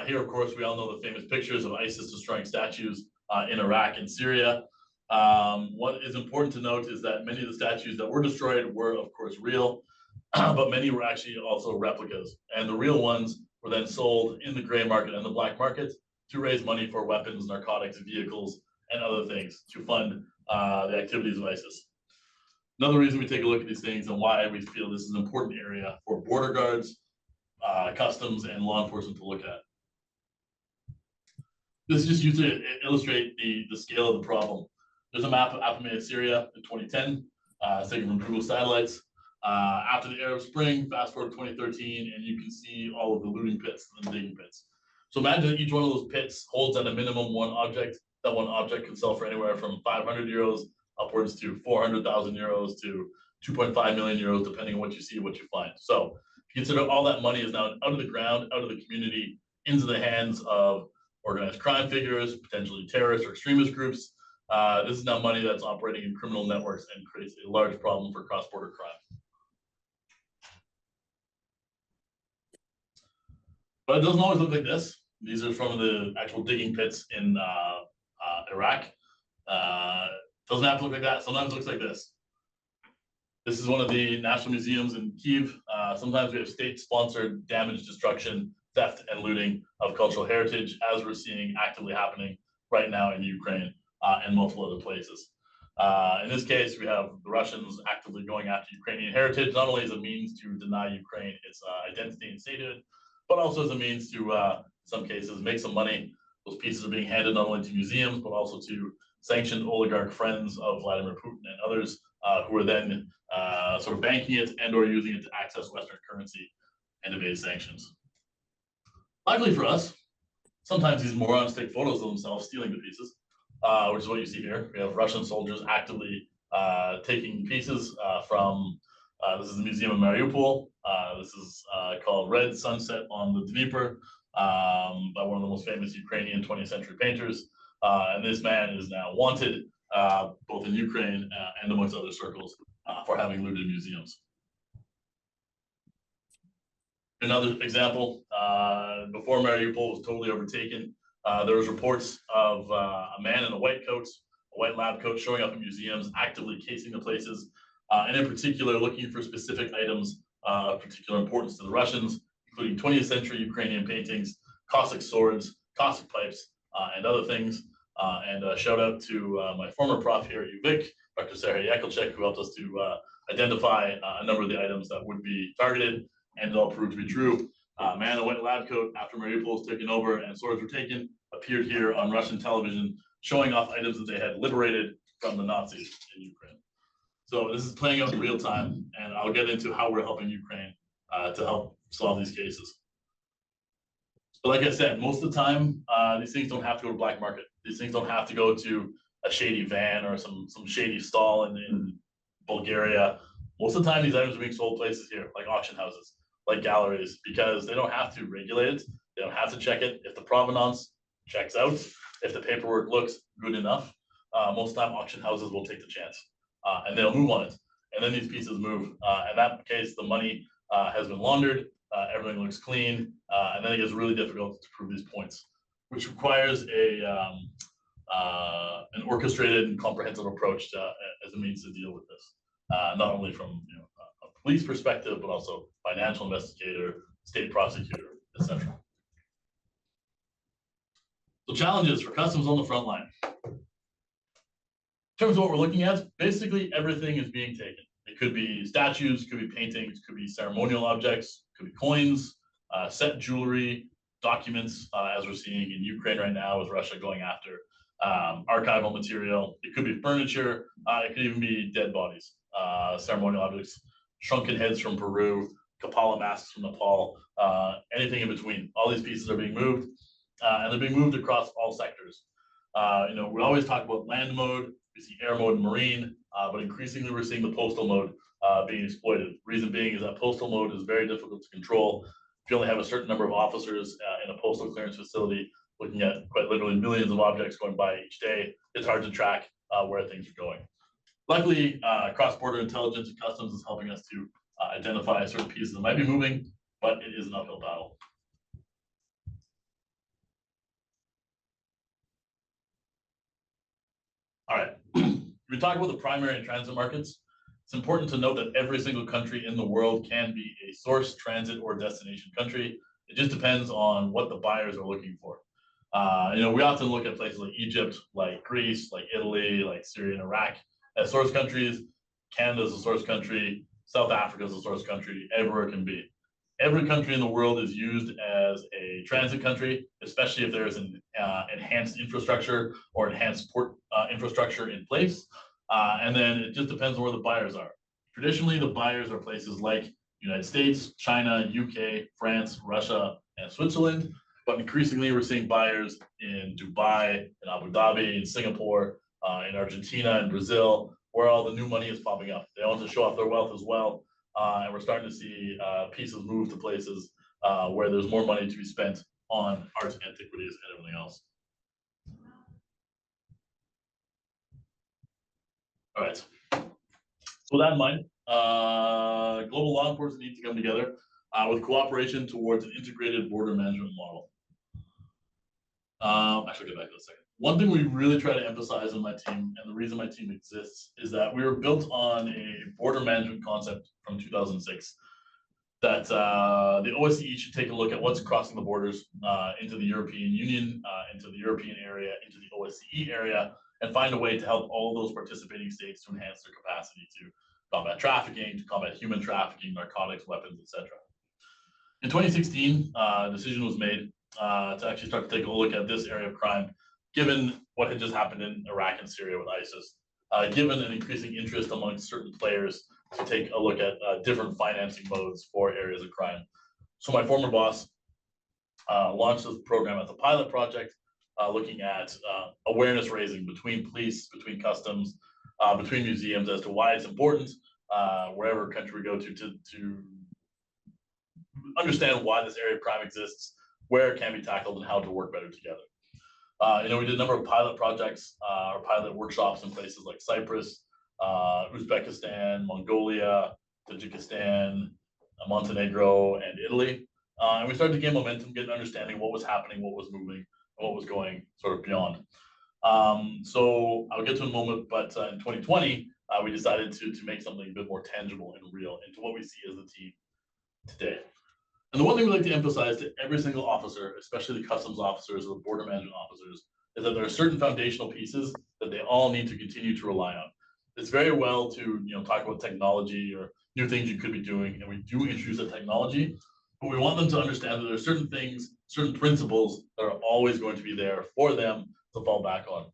Here, of course, we all know the famous pictures of ISIS destroying statues in Iraq and Syria. What is important to note is that many of the statues that were destroyed were, of course, real, but many were actually also replicas. And the real ones were then sold in the gray market and the black market to raise money for weapons, narcotics, vehicles, and other things to fund the activities of ISIS. Another reason we take a look at these things and why we feel this is an important area for border guards, customs, and law enforcement to look at. This is just used to illustrate the scale of the problem. There's a map of Apameya, Syria in 2010, taken from Google satellites. After the Arab Spring, fast forward to 2013, and you can see all of the looting pits and the digging pits. So imagine that each one of those pits holds at a minimum one object. That one object can sell for anywhere from 500 euros upwards to 400,000 euros to 2.5 million euros, depending on what you see, what you find. So if you consider all that money is now out of the ground, out of the community, into the hands of organized crime figures, potentially terrorist or extremist groups. This is now money that's operating in criminal networks and creates a large problem for cross-border crime. But it doesn't always look like this. These are from the actual digging pits in Iraq. Doesn't have to look like that. Sometimes it looks like this. This is one of the national museums in Kyiv. Sometimes we have state-sponsored damage, destruction, theft, and looting of cultural heritage, as we're seeing actively happening right now in Ukraine and multiple other places. In this case, we have the Russians actively going after Ukrainian heritage, not only as a means to deny Ukraine its identity and statehood, but also as a means to, in some cases, make some money. Those pieces are being handed not only to museums, but also to sanctioned oligarch friends of Vladimir Putin and others who are then sort of banking it and or using it to access Western currency and evade sanctions. Luckily for us, sometimes these morons take photos of themselves stealing the pieces, which is what you see here. We have Russian soldiers actively taking pieces from, this is the Museum of Mariupol. This is called Red Sunset on the Dnieper by one of the most famous Ukrainian 20th century painters. And this man is now wanted both in Ukraine and amongst other circles for having looted museums. Another example, before Mariupol was totally overtaken, there was reports of a man in a white coat, a white lab coat, showing up in museums, actively casing the places, and in particular looking for specific items of particular importance to the Russians, including 20th century Ukrainian paintings, Cossack swords, Cossack pipes, and other things. And shout out to my former prof here at UVic, Dr. Sarah Yakelchek, who helped us to identify a number of the items that would be targeted, and it all proved to be true. Man in a white lab coat, after Mariupol was taken over and swords were taken, appeared here on Russian television, showing off items that they had liberated from the Nazis in Ukraine. So this is playing out in real time, and I'll get into how we're helping Ukraine to help solve these cases. But like I said, most of the time, these things don't have to go to black market. These things don't have to go to a shady van or some shady stall in Bulgaria. Most of the time, these items are being sold places here, like auction houses, like galleries, because they don't have to regulate it. They don't have to check it. If the provenance checks out, if the paperwork looks good enough, most of the time auction houses will take the chance and they'll move on it. And then these pieces move. In that case, the money has been laundered, everything looks clean, and then it gets really difficult to prove these points, which requires an orchestrated and comprehensive approach as a means to deal with this, not only from a police perspective, but also financial investigator, state prosecutor, etc. So challenges for customs on the front line. In terms of what we're looking at, basically everything is being taken. It could be statues, could be paintings, could be ceremonial objects, could be coins, set jewelry, documents, as we're seeing in Ukraine right now with Russia going after archival material. It could be furniture, it could even be dead bodies, ceremonial objects, shrunken heads from Peru, Kapala masks from Nepal, anything in between. All these pieces are being moved, and they're being moved across all sectors. We always talk about land mode, we see air mode and marine, but increasingly we're seeing the postal mode being exploited. Reason being is that postal mode is very difficult to control. If you only have a certain number of officers in a postal clearance facility looking at quite literally millions of objects going by each day, it's hard to track where things are going. Luckily, cross-border intelligence and customs is helping us to identify certain pieces that might be moving, but it is an uphill battle. All right, we talk about the primary and transit markets. It's important to note that every single country in the world can be a source, transit, or destination country. It just depends on what the buyers are looking for. We often look at places like Egypt, like Greece, like Italy, like Syria and Iraq as source countries. Canada is a source country, South Africa is a source country, everywhere it can be. Every country in the world is used as a transit country, especially if there's an enhanced infrastructure or enhanced port infrastructure in place. And then it just depends on where the buyers are. Traditionally, the buyers are places like United States, China, UK, France, Russia, and Switzerland. But increasingly, we're seeing buyers in Dubai, in Abu Dhabi, in Singapore, in Argentina, and Brazil, where all the new money is popping up. They want to show off their wealth as well. And we're starting to see pieces move to places where there's more money to be spent on art, antiquities, and everything else. All right. With that in mind, global law enforcement needs to come together with cooperation towards an integrated border management model. I should get back to a second. One thing we really try to emphasize in my team, and the reason my team exists, is that we were built on a border management concept from 2006. That the OSCE should take a look at what's crossing the borders into the European Union, into the European area, into the OSCE area, and find a way to help all those participating states to enhance their capacity to combat trafficking, to combat human trafficking, narcotics, weapons, etc. In 2016, a decision was made to actually start to take a look at this area of crime, given what had just happened in Iraq and Syria with ISIS, given an increasing interest among certain players to take a look at different financing modes for areas of crime. So my former boss launched this program as a pilot project, looking at awareness raising between police, between customs, between museums as to why it's important, wherever country we go to understand why this area of crime exists, where it can be tackled, and how to work better together. We did a number of pilot projects or pilot workshops in places like Cyprus, Uzbekistan, Mongolia, Tajikistan, Montenegro, and Italy. And we started to gain momentum, get an understanding of what was happening, what was moving, and what was going sort of beyond. So I'll get to in a moment, but in 2020, we decided to make something a bit more tangible and real into what we see as the team today. And the one thing we like to emphasize to every single officer, especially the customs officers or the border management officers, is that there are certain foundational pieces that they all need to continue to rely on. It's very well to talk about technology or new things you could be doing, and we do introduce the technology, but we want them to understand that there are certain things, certain principles that are always going to be there for them to fall back on.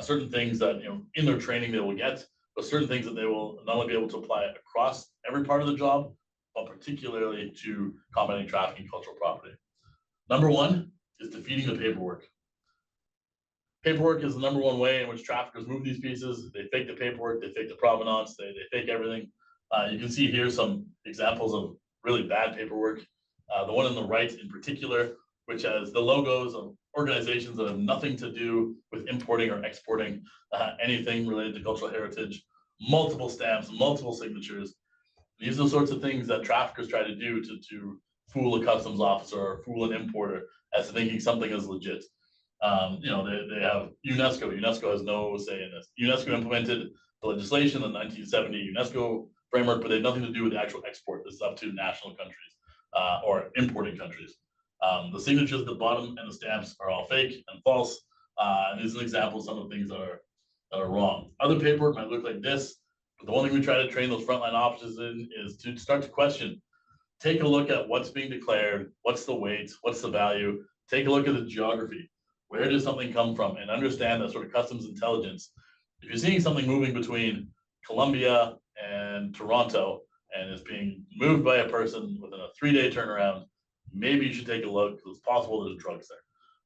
Certain things that in their training they will get, but certain things that they will not only be able to apply across every part of the job, but particularly to combating trafficking and cultural property. Number one is defeating the paperwork. Paperwork is the number one way in which traffickers move these pieces. They fake the paperwork, they fake the provenance, they fake everything. You can see here some examples of really bad paperwork. The one on the right in particular, which has the logos of organizations that have nothing to do with importing or exporting anything related to cultural heritage, multiple stamps, multiple signatures. These are the sorts of things that traffickers try to do to fool a customs officer or fool an importer as thinking something is legit. They have UNESCO. UNESCO has no say in this. UNESCO implemented the legislation, the 1970 UNESCO framework, but they have nothing to do with the actual export. This is up to national countries or importing countries. The signatures at the bottom and the stamps are all fake and false. And these are an example of some of the things that are wrong. Other paperwork might look like this. But the one thing we try to train those frontline officers in is to start to question. Take a look at what's being declared, what's the weight, what's the value. Take a look at the geography. Where does something come from? And understand that sort of customs intelligence. If you're seeing something moving between Colombia and Toronto and it's being moved by a person within a 3-day turnaround, maybe you should take a look because it's possible there's drugs there.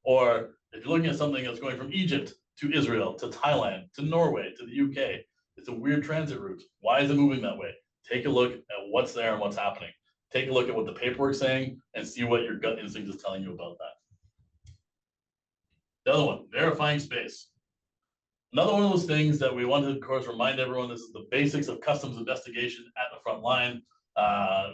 Or if you're looking at something that's going from Egypt to Israel, to Thailand, to Norway, to the UK, it's a weird transit route. Why is it moving that way? Take a look at what's there and what's happening. Take a look at what the paperwork's saying and see what your gut instinct is telling you about that. The other one, verifying space. Another one of those things that we want to, of course, remind everyone, this is the basics of customs investigation at the front line.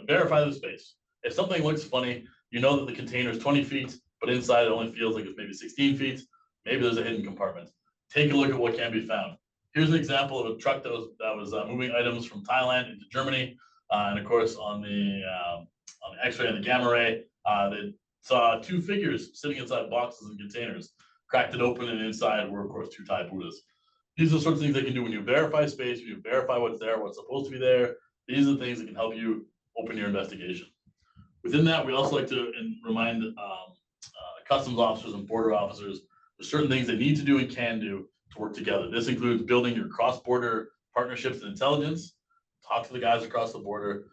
Verify the space. If something looks funny, you know that the container is 20 feet, but inside it only feels like it's maybe 16 feet. Maybe there's a hidden compartment. Take a look at what can be found. Here's an example of a truck that was moving items from Thailand into Germany. And of course, on the X-ray and the gamma ray, they saw 2 figures sitting inside boxes and containers. Cracked it open, and inside were, of course, 2 Thai Buddhas. These are the sorts of things they can do when you verify space, when you verify what's there, what's supposed to be there. These are the things that can help you open your investigation. Within that, we also like to remind customs officers and border officers there's certain things they need to do and can do to work together. This includes building your cross-border partnerships and intelligence. Talk to the guys across the border,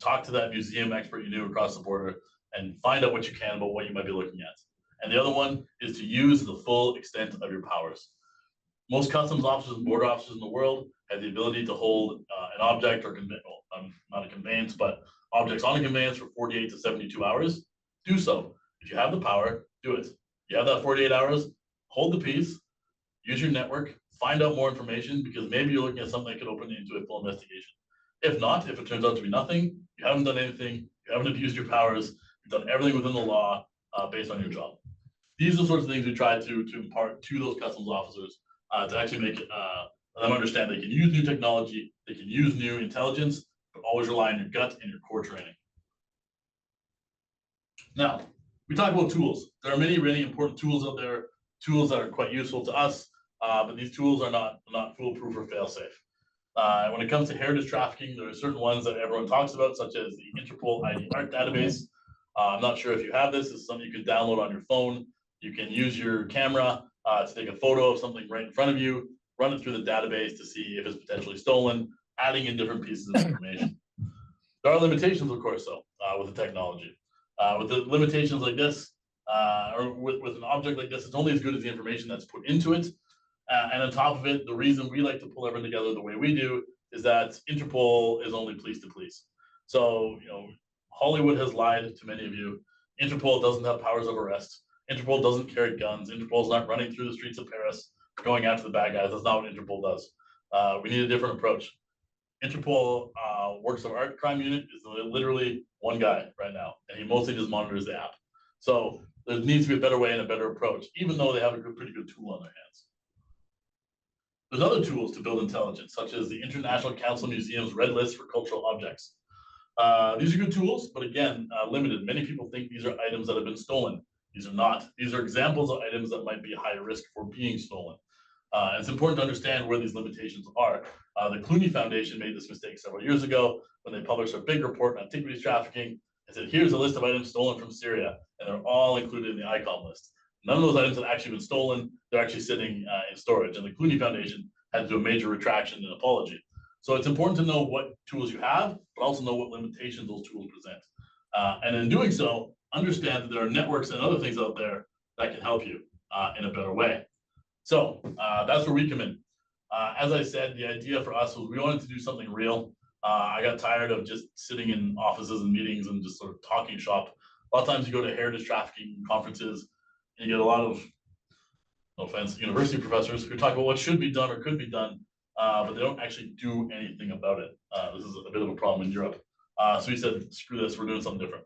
talk to that museum expert you knew across the border, and find out what you can about what you might be looking at. And the other one is to use the full extent of your powers. Most customs officers and border officers in the world have the ability to hold an object or not a conveyance, but objects on a conveyance for 48 to 72 hours. Do so. If you have the power, do it. You have that 48 hours, hold the piece, use your network, find out more information, because maybe you're looking at something that could open into a full investigation. If not, if it turns out to be nothing, you haven't done anything, you haven't abused your powers, you've done everything within the law based on your job. These are the sorts of things we try to impart to those customs officers to actually make them understand they can use new technology, they can use new intelligence, but always rely on your gut and your core training. Now, we talk about tools. There are many really important tools out there, tools that are quite useful to us, but these tools are not foolproof or fail-safe. When it comes to heritage trafficking, there are certain ones that everyone talks about, such as the Interpol ID Art database. I'm not sure if you have this. This is something you can download on your phone. You can use your camera to take a photo of something right in front of you, run it through the database to see if it's potentially stolen, adding in different pieces of information. There are limitations, of course, though, with the technology. With the limitations like this, or with an object like this, it's only as good as the information that's put into it. And on top of it, the reason we like to pull everything together the way we do is that Interpol is only police to police. So, Hollywood has lied to many of you. Interpol doesn't have powers of arrest. Interpol doesn't carry guns. Interpol's not running through the streets of Paris, going after the bad guys. That's not what Interpol does. We need a different approach. Interpol Works of Art Crime Unit is literally one guy right now, and he mostly just monitors the app. So there needs to be a better way and a better approach, even though they have a pretty good tool on their hands. There's other tools to build intelligence, such as the International Council Museum's Red List for Cultural Objects. These are good tools, but again, limited. Many people think these are items that have been stolen. These are not. These are examples of items that might be high risk for being stolen. And it's important to understand where these limitations are. The Clooney Foundation made this mistake several years ago when they published a big report on antiquities trafficking and said, here's a list of items stolen from Syria, and they're all included in the ICOM list. None of those items have actually been stolen. They're actually sitting in storage, and the Clooney Foundation had to do a major retraction and apology. So it's important to know what tools you have, but also know what limitations those tools present. And in doing so, understand that there are networks and other things out there that can help you in a better way. So that's where we come in. As I said, the idea for us was we wanted to do something real. I got tired of just sitting in offices and meetings and just sort of talking shop. A lot of times you go to heritage trafficking conferences and you get a lot of, no offense, university professors who talk about what should be done or could be done, but they don't actually do anything about it. This is a bit of a problem in Europe. So we said, screw this, we're doing something different.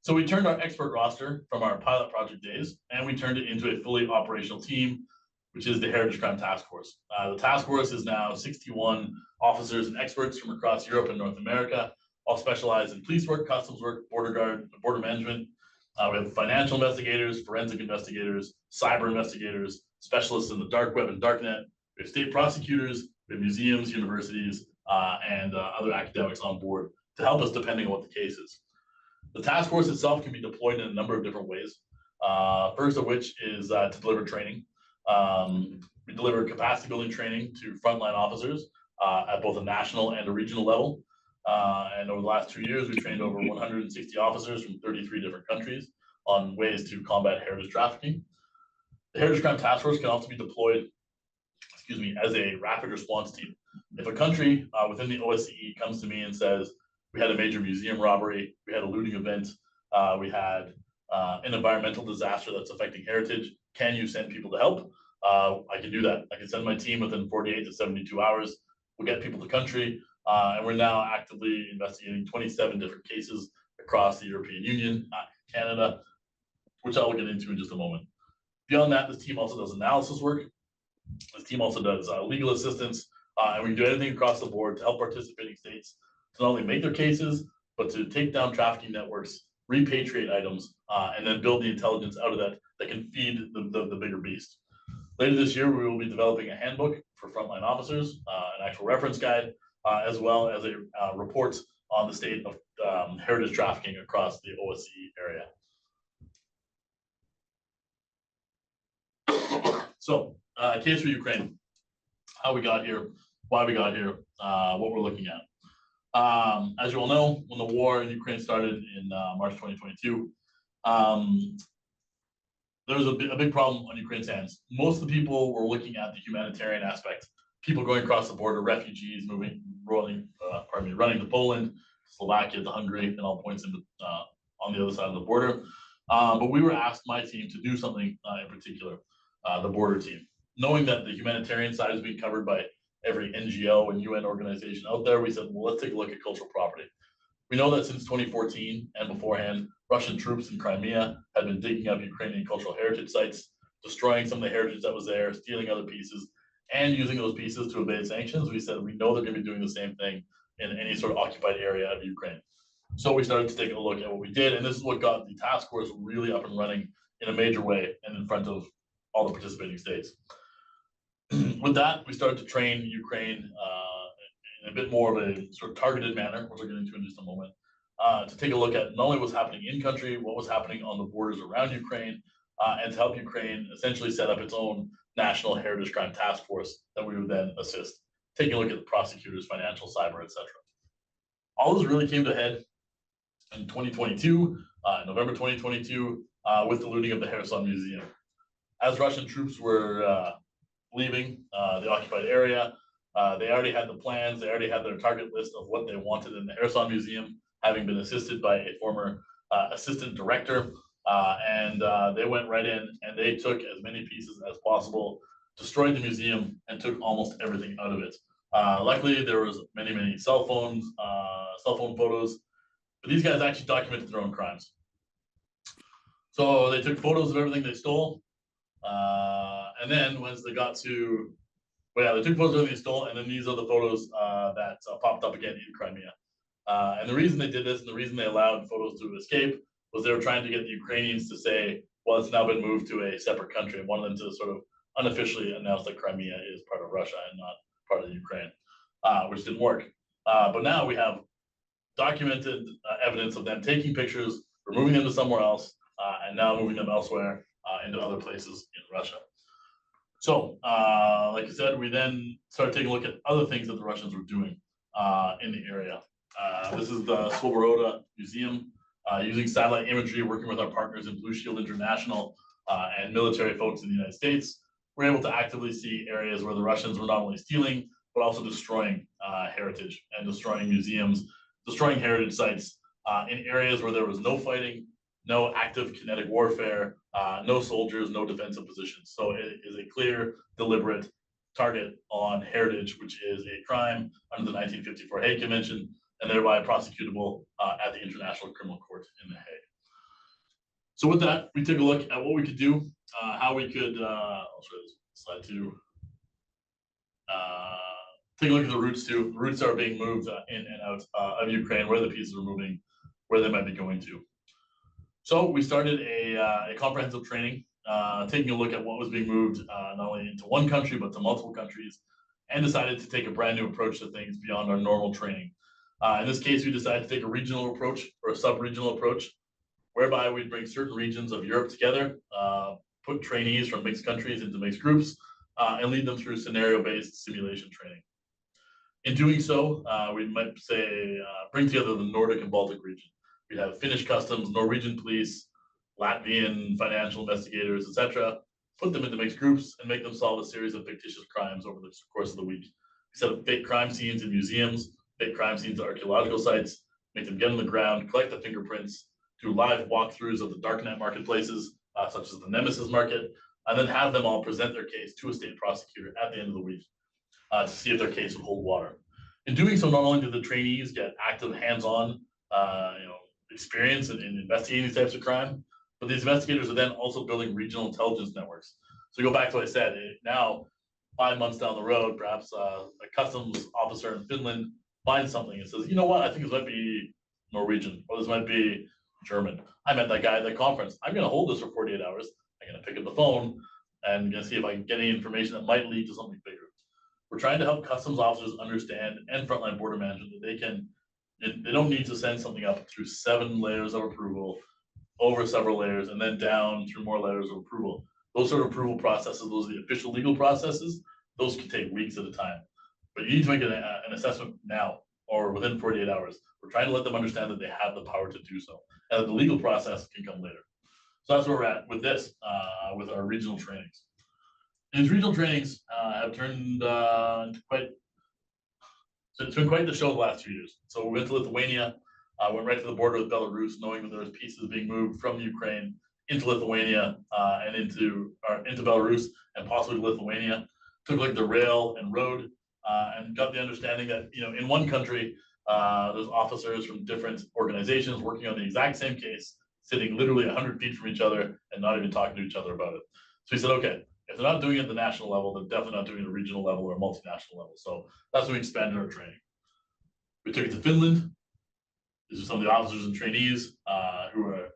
So we turned our expert roster from our pilot project days, and we turned it into a fully operational team, which is the Heritage Crime Task Force. The task force is now 61 officers and experts from across Europe and North America, all specialized in police work, customs work, border guard, border management. We have financial investigators, forensic investigators, cyber investigators, specialists in the dark web and darknet. We have state prosecutors, we have museums, universities, and other academics on board to help us depending on what the case is. The task force itself can be deployed in a number of different ways. First of which is to deliver training. We deliver capacity building training to frontline officers at both a national and a regional level. And over the last 2 years, we've trained over 160 officers from 33 different countries on ways to combat heritage trafficking. The Heritage Crime Task Force can also be deployed, as a rapid response team. If a country within the OSCE comes to me and says, we had a major museum robbery, we had a looting event, we had an environmental disaster that's affecting heritage, can you send people to help? I can do that. I can send my team within 48 to 72 hours. We'll get people to country, and we're now actively investigating 27 different cases across the European Union, Canada, which I will get into in just a moment. Beyond that, this team also does analysis work. This team also does legal assistance, and we can do anything across the board to help participating states to not only make their cases, but to take down trafficking networks, repatriate items, and then build the intelligence out of that that can feed the bigger beast. Later this year, we will be developing a handbook for frontline officers, an actual reference guide, as well as a report on the state of heritage trafficking across the OSCE area. So, case for Ukraine, how we got here, why we got here, what we're looking at. As you all know, when the war in Ukraine started in March 2022, there was a big problem on Ukraine's hands. Most of the people were looking at the humanitarian aspect, people going across the border, refugees running to Poland, Slovakia, to Hungary, and all points on the other side of the border. But we were asked, my team, to do something in particular, the border team. Knowing that the humanitarian side is being covered by every NGO and UN organization out there, we said, well, let's take a look at cultural property. We know that since 2014 and beforehand, Russian troops in Crimea had been digging up Ukrainian cultural heritage sites, destroying some of the heritage that was there, stealing other pieces, and using those pieces to evade sanctions. We said, we know they're going to be doing the same thing in any sort of occupied area of Ukraine. So we started to take a look at what we did, and this is what got the task force really up and running in a major way and in front of all the participating states. With that, we started to train Ukraine in a bit more of a sort of targeted manner, which we'll get into in just a moment, to take a look at not only what's happening in country, what was happening on the borders around Ukraine, and to help Ukraine essentially set up its own national heritage crime task force that we would then assist, taking a look at the prosecutors, financial, cyber, etc. All this really came to head in 2022, November 2022, with the looting of the Kherson Museum. As Russian troops were leaving the occupied area, they already had the plans, they already had their target list of what they wanted in the Kherson Museum, having been assisted by a former assistant director, and they went right in and they took as many pieces as possible, destroyed the museum, and took almost everything out of it. Luckily, there was many cell phone photos, but these guys actually documented their own crimes. So they took photos of everything they stole, and then once they got to, they took photos of everything they stole, and then these are the photos that popped up again in Crimea. And the reason they did this, and the reason they allowed photos to escape, was they were trying to get the Ukrainians to say, well, it's now been moved to a separate country, and wanted them to sort of unofficially announce that Crimea is part of Russia and not part of the Ukraine, which didn't work. But now we have documented evidence of them taking pictures, removing them to somewhere else, and now moving them elsewhere into other places in Russia. So, like I said, we then started taking a look at other things that the Russians were doing in the area. This is the Svoboda Museum, using satellite imagery, working with our partners in Blue Shield International and military folks in the United States. We're able to actively see areas where the Russians were not only stealing, but also destroying heritage and destroying museums, destroying heritage sites in areas where there was no fighting, no active kinetic warfare, no soldiers, no defensive positions. So it is a clear, deliberate target on heritage, which is a crime under the 1954 Hague Convention, and thereby prosecutable at the International Criminal Court in The Hague. So with that, we took a look at what we could do, how we could, I'll show you this slide too. Take a look at the routes too. The routes are being moved in and out of Ukraine, where the pieces are moving, where they might be going to. So we started a comprehensive training, taking a look at what was being moved not only into one country, but to multiple countries, and decided to take a brand new approach to things beyond our normal training. In this case, we decided to take a regional approach or a sub-regional approach, whereby we'd bring certain regions of Europe together, put trainees from mixed countries into mixed groups, and lead them through scenario-based simulation training. In doing so, we might say bring together the Nordic and Baltic region. We'd have Finnish customs, Norwegian police, Latvian financial investigators, etc. Put them into mixed groups and make them solve a series of fictitious crimes over the course of the week. We set up fake crime scenes in museums, fake crime scenes at archaeological sites, make them get on the ground, collect the fingerprints, do live walkthroughs of the darknet marketplaces, such as the Nemesis market, and then have them all present their case to a state prosecutor at the end of the week to see if their case would hold water. In doing so, not only did the trainees get active, hands-on, experience in investigating these types of crime, but these investigators are then also building regional intelligence networks. So go back to what I said, now 5 months down the road, perhaps a customs officer in Finland finds something and says, you know what, I think this might be Norwegian, or this might be German. I met that guy at that conference. I'm gonna hold this for 48 hours. I'm gonna pick up the phone and gonna see if I can get any information that might lead to something bigger. we're trying to help customs officers understand and frontline border management that they don't need to send something up through 7 layers of approval, over several layers, and then down through more layers of approval. Those sort of approval processes, those are the official legal processes, those can take weeks at a time. But you need to make an assessment now or within 48 hours. We're trying to let them understand that they have the power to do so, and that the legal process can come later. So that's where we're at with this, with our regional trainings. And these regional trainings have turned into it's been quite the show the last 2 years. So we went to Lithuania, went right to the border with Belarus, knowing that there was pieces being moved from Ukraine into Lithuania and into Belarus and possibly Lithuania. Took like the rail and road and got the understanding that, you know, in one country, there's officers from different organizations working on the exact same case, sitting literally 100 feet from each other and not even talking to each other about it. So we said, okay, if they're not doing it at the national level, they're definitely not doing it at a regional level or multinational level. So that's when we expanded our training. We took it to Finland. These are some of the officers and trainees who are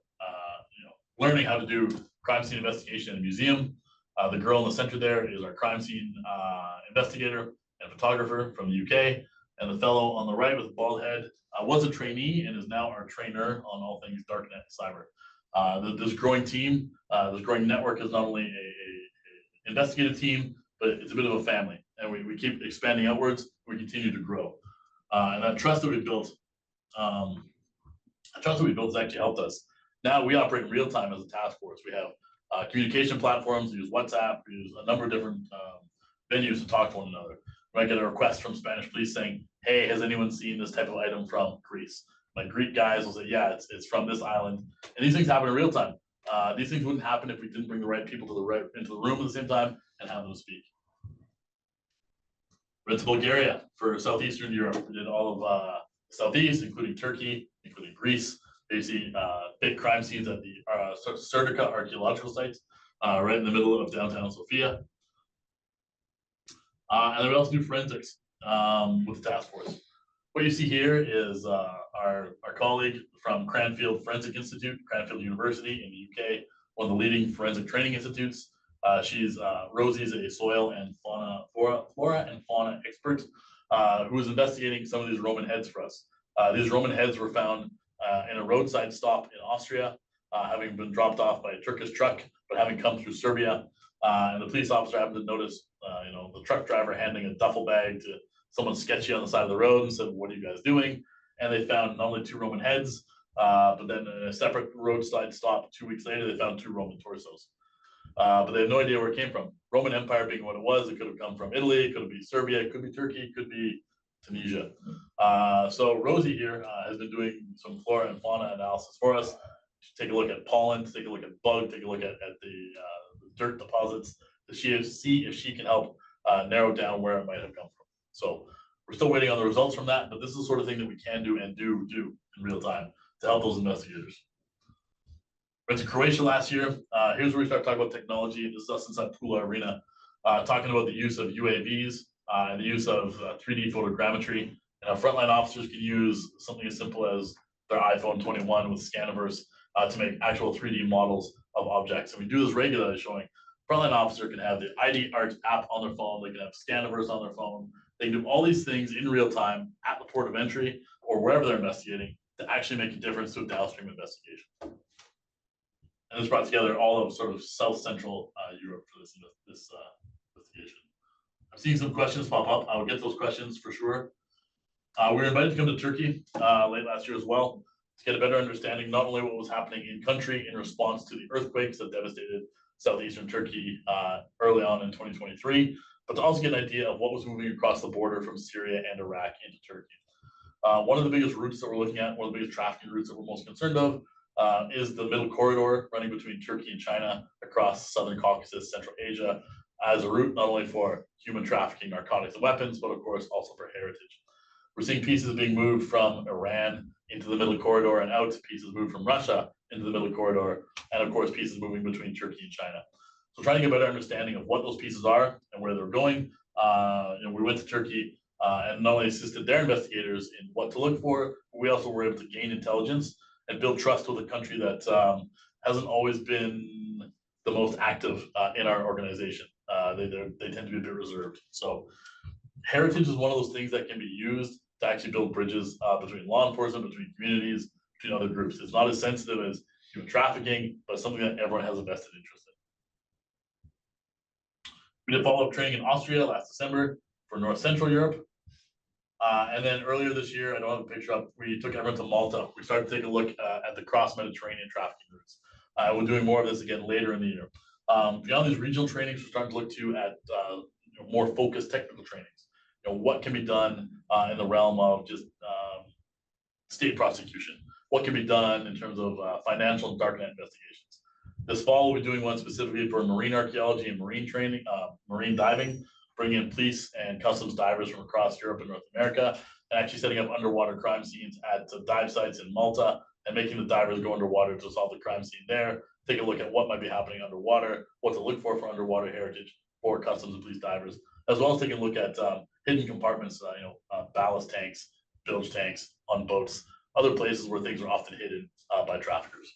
learning how to do crime scene investigation in a museum. The girl in the center there is our crime scene investigator and photographer from the UK. And the fellow on the right with the bald head was a trainee and is now our trainer on all things darknet and cyber. This growing team, this growing network is not only a investigative team, but it's a bit of a family. And we keep expanding outwards, we continue to grow. And that trust that we built, has actually helped us. Now we operate in real time as a task force. We have communication platforms, we use WhatsApp, we use a number of different venues to talk to one another. We might get a request from Spanish police saying, hey, has anyone seen this type of item from Greece? My Greek guys will say, yeah, it's from this island. And these things happen in real time. These things wouldn't happen if we didn't bring the right people into the room at the same time and have them speak. We went to Bulgaria for Southeastern Europe. We did all of Southeast, including Turkey, including Greece. Basically, big crime scenes at the Serdica archaeological site, right in the middle of downtown Sofia. And then we also do forensics with the task force. What you see here is our colleague from Cranfield Forensic Institute, Cranfield University in the UK, one of the leading forensic training institutes. Rosie's a soil and flora and fauna expert who is investigating some of these Roman heads for us. These Roman heads were found in a roadside stop in Austria, having been dropped off by a Turkish truck, but having come through Serbia. And the police officer happened to notice, the truck driver handing a duffel bag to someone sketchy on the side of the road and said, what are you guys doing? And they found not only 2 Roman heads, but then in a separate roadside stop 2 weeks later, they found 2 Roman torsos. But they have no idea where it came from. Roman Empire being what it was, it could have come from Italy, it could be Serbia, it could be Turkey, it could be Tunisia. So Rosie here has been doing some flora and fauna analysis for us. Take a look at pollen, take a look at bug, take a look at the dirt deposits to see if she can help narrow down where it might have come from. So we're still waiting on the results from that, but this is the sort of thing that we can do and do in real time to help those investigators. Went to Croatia last year. Here's where we start talking about technology. This is us inside Pula Arena, talking about the use of UAVs and the use of 3D photogrammetry. And our frontline officers can use something as simple as their iPhone 21 with Scaniverse to make actual 3D models of objects. And we do this regularly, showing frontline officer can have the ID Art app on their phone, they can have Scaniverse on their phone, they can do all these things in real time at the port of entry or wherever they're investigating to actually make a difference to a downstream investigation. And this brought together all of sort of South Central Europe for this investigation. I'm seeing some questions pop up. I'll get those questions for sure. We were invited to come to Turkey late last year as well to get a better understanding, not only what was happening in country in response to the earthquakes that devastated southeastern Turkey early on in 2023, but to also get an idea of what was moving across the border from Syria and Iraq into Turkey. One of the biggest routes that we're looking at, one of the biggest trafficking routes that we're most concerned of, is the middle corridor running between Turkey and China across Southern Caucasus, Central Asia, as a route not only for human trafficking, narcotics, and weapons, but of course also for heritage. We're seeing pieces being moved from Iran into the middle corridor and out, pieces moved from Russia into the middle corridor, and of course pieces moving between Turkey and China. So trying to get a better understanding of what those pieces are and where they're going. We went to Turkey and not only assisted their investigators in what to look for, but we also were able to gain intelligence and build trust with a country that hasn't always been the most active in our organization. They tend to be a bit reserved. So heritage is one of those things that can be used to actually build bridges between law enforcement, between communities, between other groups. It's not as sensitive as human trafficking, but something that everyone has a vested interest in. We did follow-up training in Austria last December for North Central Europe. And then earlier this year, I don't have a picture up, we took everyone to Malta. We started to take a look at the cross-Mediterranean trafficking routes. We're doing more of this again later in the year. Beyond these regional trainings, we're starting to look to at more focused technical trainings. What can be done in the realm of just state prosecution? What can be done in terms of financial and darknet investigations? This fall, we'll be doing one specifically for marine archaeology and marine training, marine diving, bringing in police and customs divers from across Europe and North America, and actually setting up underwater crime scenes at dive sites in Malta and making the divers go underwater to solve the crime scene there, take a look at what might be happening underwater, what to look for underwater heritage for customs and police divers, as well as taking a look at hidden compartments, ballast tanks, bilge tanks on boats, other places where things are often hidden by traffickers.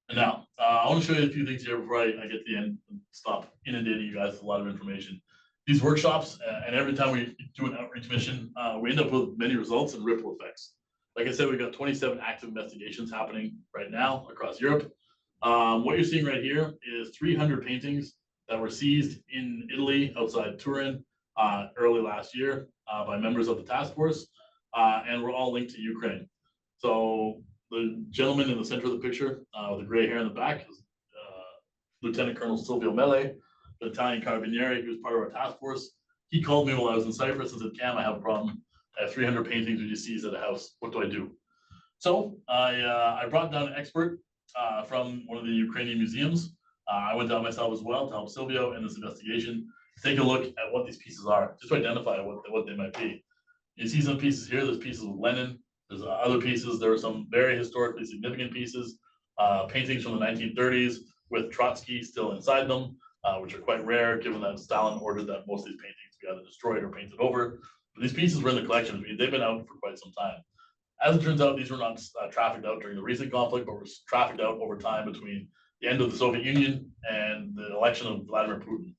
And now, I want to show you a few things here before I get to the end and stop inundating you guys with a lot of information. These workshops, and every time we do an outreach mission, we end up with many results and ripple effects. Like I said, we've got 27 active investigations happening right now across Europe. What you're seeing right here is 300 paintings that were seized in Italy outside Turin early last year by members of the task force, and we're all linked to Ukraine. So the gentleman in the center of the picture with the gray hair in the back is Lieutenant Colonel Silvio Mele, the Italian Carabinieri, who's part of our task force. He called me while I was in Cyprus and said, Cam, I have a problem. I have 300 paintings we just seized at a house. What do I do? So I brought down an expert from one of the Ukrainian museums. I went down myself as well to help Silvio in this investigation, take a look at what these pieces are, just to identify what they might be. You see some pieces here, there's pieces of Lenin, there's other pieces, there are some very historically significant pieces, paintings from the 1930s with Trotsky still inside them, which are quite rare given that Stalin ordered that most of these paintings be either destroyed or painted over. But these pieces were in the collection. I mean, they've been out for quite some time. As it turns out, these were not trafficked out during the recent conflict, but were trafficked out over time between the end of the Soviet Union and the election of Vladimir Putin.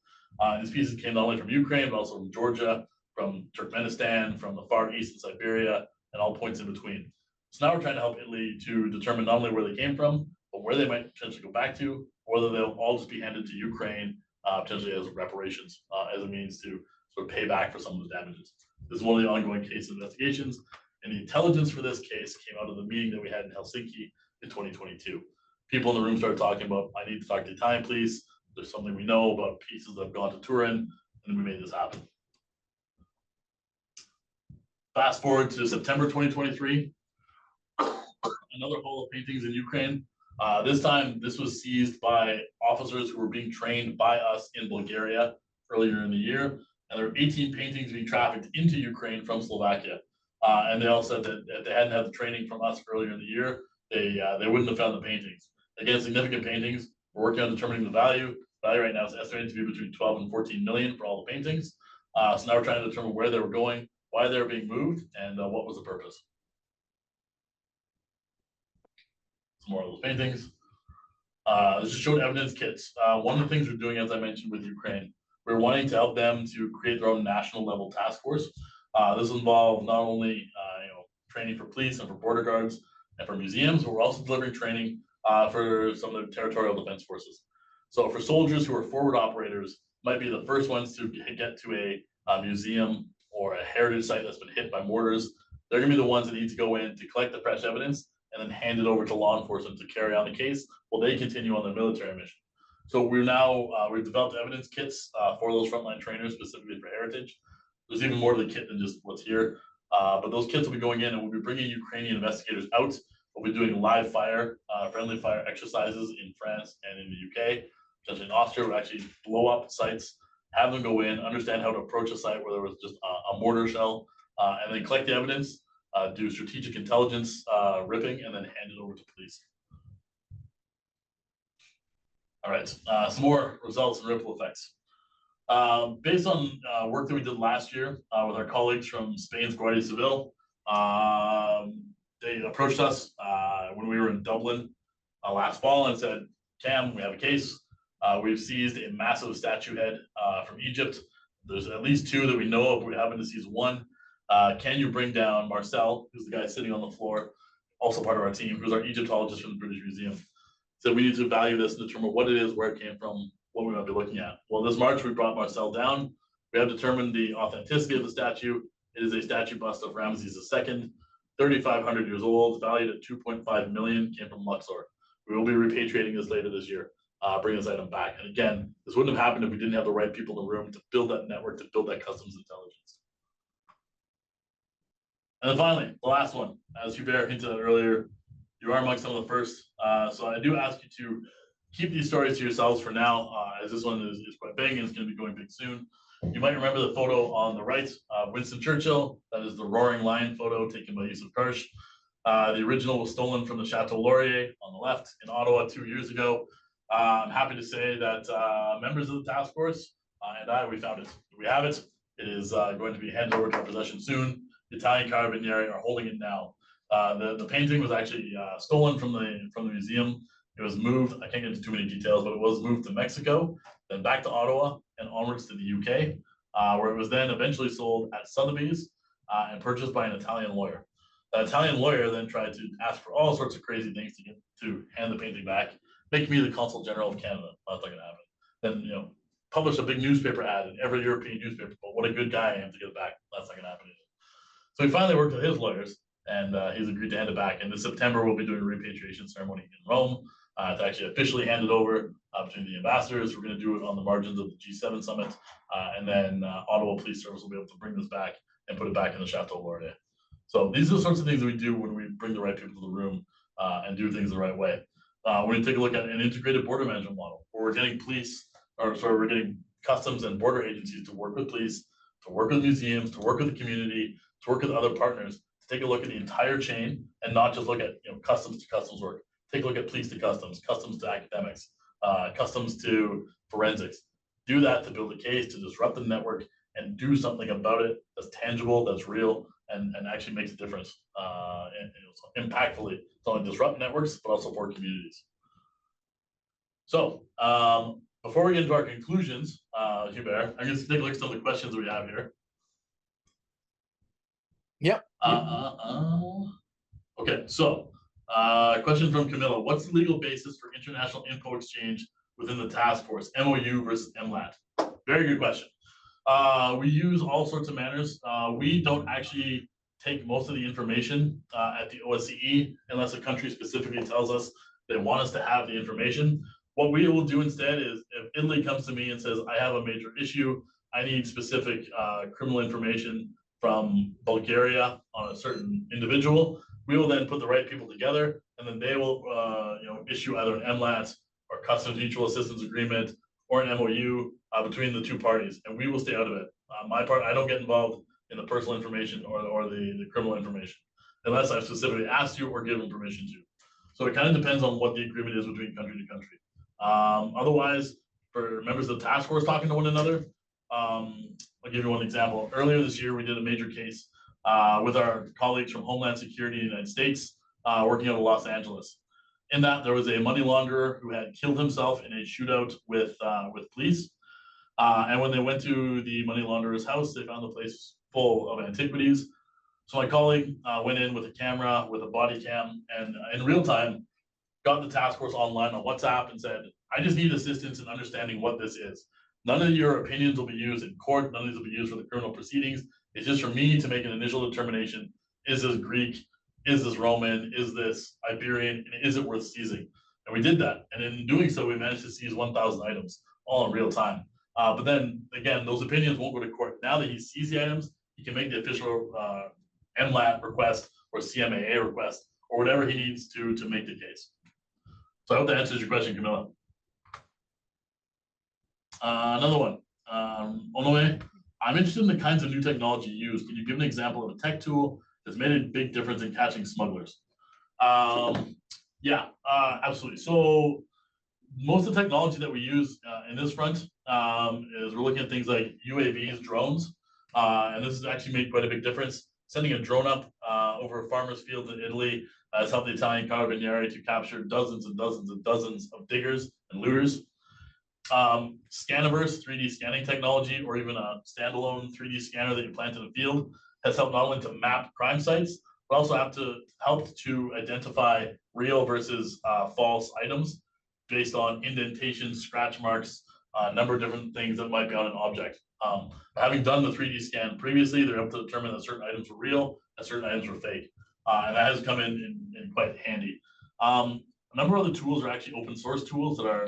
These pieces came not only from Ukraine, but also from Georgia, from Turkmenistan, from the Far East and Siberia, and all points in between. So now we're trying to help Italy to determine not only where they came from, but where they might potentially go back to, or whether they'll all just be handed to Ukraine, potentially as reparations, as a means to sort of pay back for some of the damages. This is one of the ongoing case investigations, and the intelligence for this case came out of the meeting that we had in Helsinki in 2022. People in the room started talking about, I need to talk to the Italian police. There's something we know about pieces that have gone to Turin, and we made this happen. Fast forward to September 2023, another haul of paintings in Ukraine. This time, this was seized by officers who were being trained by us in Bulgaria earlier in the year. And there were 18 paintings being trafficked into Ukraine from Slovakia. And they all said that if they hadn't had the training from us earlier in the year, they wouldn't have found the paintings. Again, significant paintings. We're working on determining the value. Value right now is estimated to be between 12 and 14 million for all the paintings. So now we're trying to determine where they were going, why they were being moved, and what was the purpose. Some more of those paintings. This just showed evidence kits. One of the things we're doing, as I mentioned with Ukraine, we're wanting to help them to create their own national level task force. This involves not only training for police and for border guards and for museums, but we're also delivering training for some of the territorial defense forces. So for soldiers who are forward operators, might be the first ones to get to a museum or a heritage site that's been hit by mortars. They're gonna be the ones that need to go in to collect the fresh evidence and then hand it over to law enforcement to carry on the case while they continue on their military mission. So we've developed evidence kits for those frontline trainers specifically for heritage. There's even more to the kit than just what's here. But those kits will be going in, and we'll be bringing Ukrainian investigators out. We'll be doing live fire, friendly fire exercises in France and in the UK, potentially in Austria. We'll actually blow up sites, have them go in, understand how to approach a site where there was just a mortar shell, and then collect the evidence, do strategic intelligence ripping, and then hand it over to police. All right, some more results and ripple effects. Based on work that we did last year with our colleagues from Spain's Guardia Civil, they approached us when we were in Dublin last fall and said, Cam, we have a case. We've seized a massive statue head from Egypt There's at least two that we know of. We happen to seize one. Can you bring down Marcel, who's the guy sitting on the floor, also part of our team, who's our Egyptologist from the British Museum. So we need to value this and determine what it is, where it came from, what we might be looking at. Well, this March, we brought Marcel down. We have determined the authenticity of the statue. It is a statue bust of Ramses II, 3,500 years old, valued at 2.5 million, came from Luxor. We will be repatriating this later this year, bring this item back. And again, this wouldn't have happened if we didn't have the right people in the room to build that network, to build that customs intelligence. And then finally, the last one, as Hubert hinted at earlier, you are among some of the first. So I do ask you to keep these stories to yourselves for now, as this one is quite big and it's going to be going big soon. You might remember the photo on the right, Winston Churchill. That is the Roaring Lion photo taken by Yusuf Karsh. The original was stolen from the Chateau Laurier on the left in Ottawa 2 years ago. I'm happy to say that members of the task force and we found it. We have it. It is going to be handed over to our possession soon. The Italian Carabinieri are holding it now. The painting was actually stolen from the museum. It was moved, I can't get into too many details, but it was moved to Mexico, then back to Ottawa and onwards to the UK, where it was then eventually sold at Sotheby's and purchased by an Italian lawyer. The Italian lawyer then tried to ask for all sorts of crazy things to hand the painting back, make me the Consul General of Canada. That's not gonna happen. Then, publish a big newspaper ad in every European newspaper, but what a good guy I am to get it back. That's not gonna happen either. So we finally worked with his lawyers, and he's agreed to hand it back. And this September, we'll be doing a repatriation ceremony in Rome to actually officially hand it over between the ambassadors. We're going to do it on the margins of the G7 summit, and then Ottawa Police Service will be able to bring this back and put it back in the Chateau Laurier. So these are the sorts of things that we do when we bring the right people to the room and do things the right way. When you take a look at an integrated border management model, where we're getting we're getting customs and border agencies to work with police, to work with museums, to work with the community, to work with other partners, to take a look at the entire chain and not just look at customs to customs work. Take a look at police to customs to academics, customs to forensics. Do that to build a case, to disrupt the network and do something about it that's tangible, that's real, and actually makes a difference and impactfully. It's only disrupt networks, but also for communities. So before we get into our conclusions, Hubert, I'm going to take a look at some of the questions we have here. Yep. Okay, so question from Camilla. What's the legal basis for international info exchange within the task force, MOU versus MLAT? Very good question. We use all sorts of manners. We don't actually take most of the information at the OSCE unless a country specifically tells us they want us to have the information. What we will do instead is if Italy comes to me and says, I have a major issue, I need specific criminal information from Bulgaria on a certain individual, we will then put the right people together, and then they will issue either an MLAT or Customs Mutual Assistance Agreement or an MOU between the two parties, and we will stay out of it. My part, I don't get involved in the personal information or the criminal information, unless I've specifically asked you or given permission to. So it kind of depends on what the agreement is between country to country. Otherwise, for members of the task force talking to one another, I'll give you one example. Earlier this year, we did a major case with our colleagues from Homeland Security in the United States, working out of Los Angeles. In that, there was a money launderer who had killed himself in a shootout with police. And when they went to the money launderer's house, they found the place full of antiquities. So my colleague went in with a camera, with a body cam, and in real time, got the task force online on WhatsApp and said, I just need assistance in understanding what this is. None of your opinions will be used in court. None of these will be used for the criminal proceedings. It's just for me to make an initial determination. Is this Greek? Is this Roman? Is this Iberian? And is it worth seizing? And we did that. And in doing so, we managed to seize 1,000 items all in real time. But then again, those opinions won't go to court. Now that he sees the items, he can make the official MLAT request or CMAA request or whatever he needs to make the case. So I hope that answers your question, Camilla. Another one, Onwe, I'm interested in the kinds of new technology used. Can you give an example of a tech tool that's made a big difference in catching smugglers? Yeah, absolutely. So most of the technology that we use in this front is we're looking at things like UAVs, drones, and this has actually made quite a big difference. Sending a drone up over farmers' fields in Italy has helped the Italian Carabinieri to capture dozens and dozens and dozens of diggers and looters. Scaniverse 3D scanning technology, or even a standalone 3D scanner that you plant in a field, has helped not only to map crime sites, but also helped to identify real versus false items based on indentations, scratch marks, a number of different things that might be on an object. Having done the 3D scan previously, they're able to determine that certain items were real and certain items were fake. And that has come in quite handy. A number of other tools are actually open source tools that are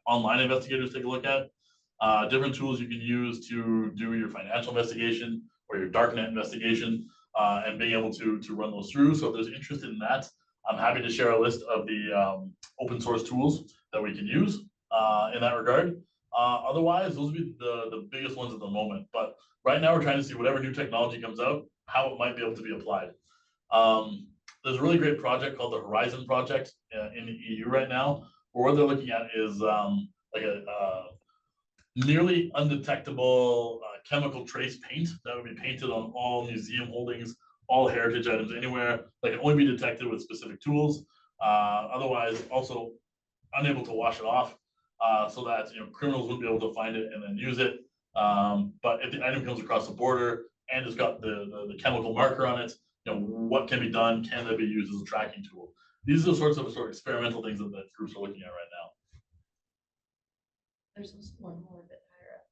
online investigators take a look at. Different tools you can use to do your financial investigation or your darknet investigation, and being able to run those through. So if there's interest in that, I'm happy to share a list of the open source tools that we can use in that regard. Otherwise, those would be the biggest ones at the moment. But right now, we're trying to see whatever new technology comes out, how it might be able to be applied. There's a really great project called the Horizon Project in the EU right now, where what they're looking at is like a nearly undetectable chemical trace paint that would be painted on all museum holdings, all heritage items anywhere, that can only be detected with specific tools. Otherwise, also unable to wash it off, so that criminals wouldn't be able to find it and then use it. But if the item comes across the border and it's got the chemical marker on it, what can be done? Can that be used as a tracking tool? These are the sorts of experimental things that groups are looking at right now. There's also one more a bit higher up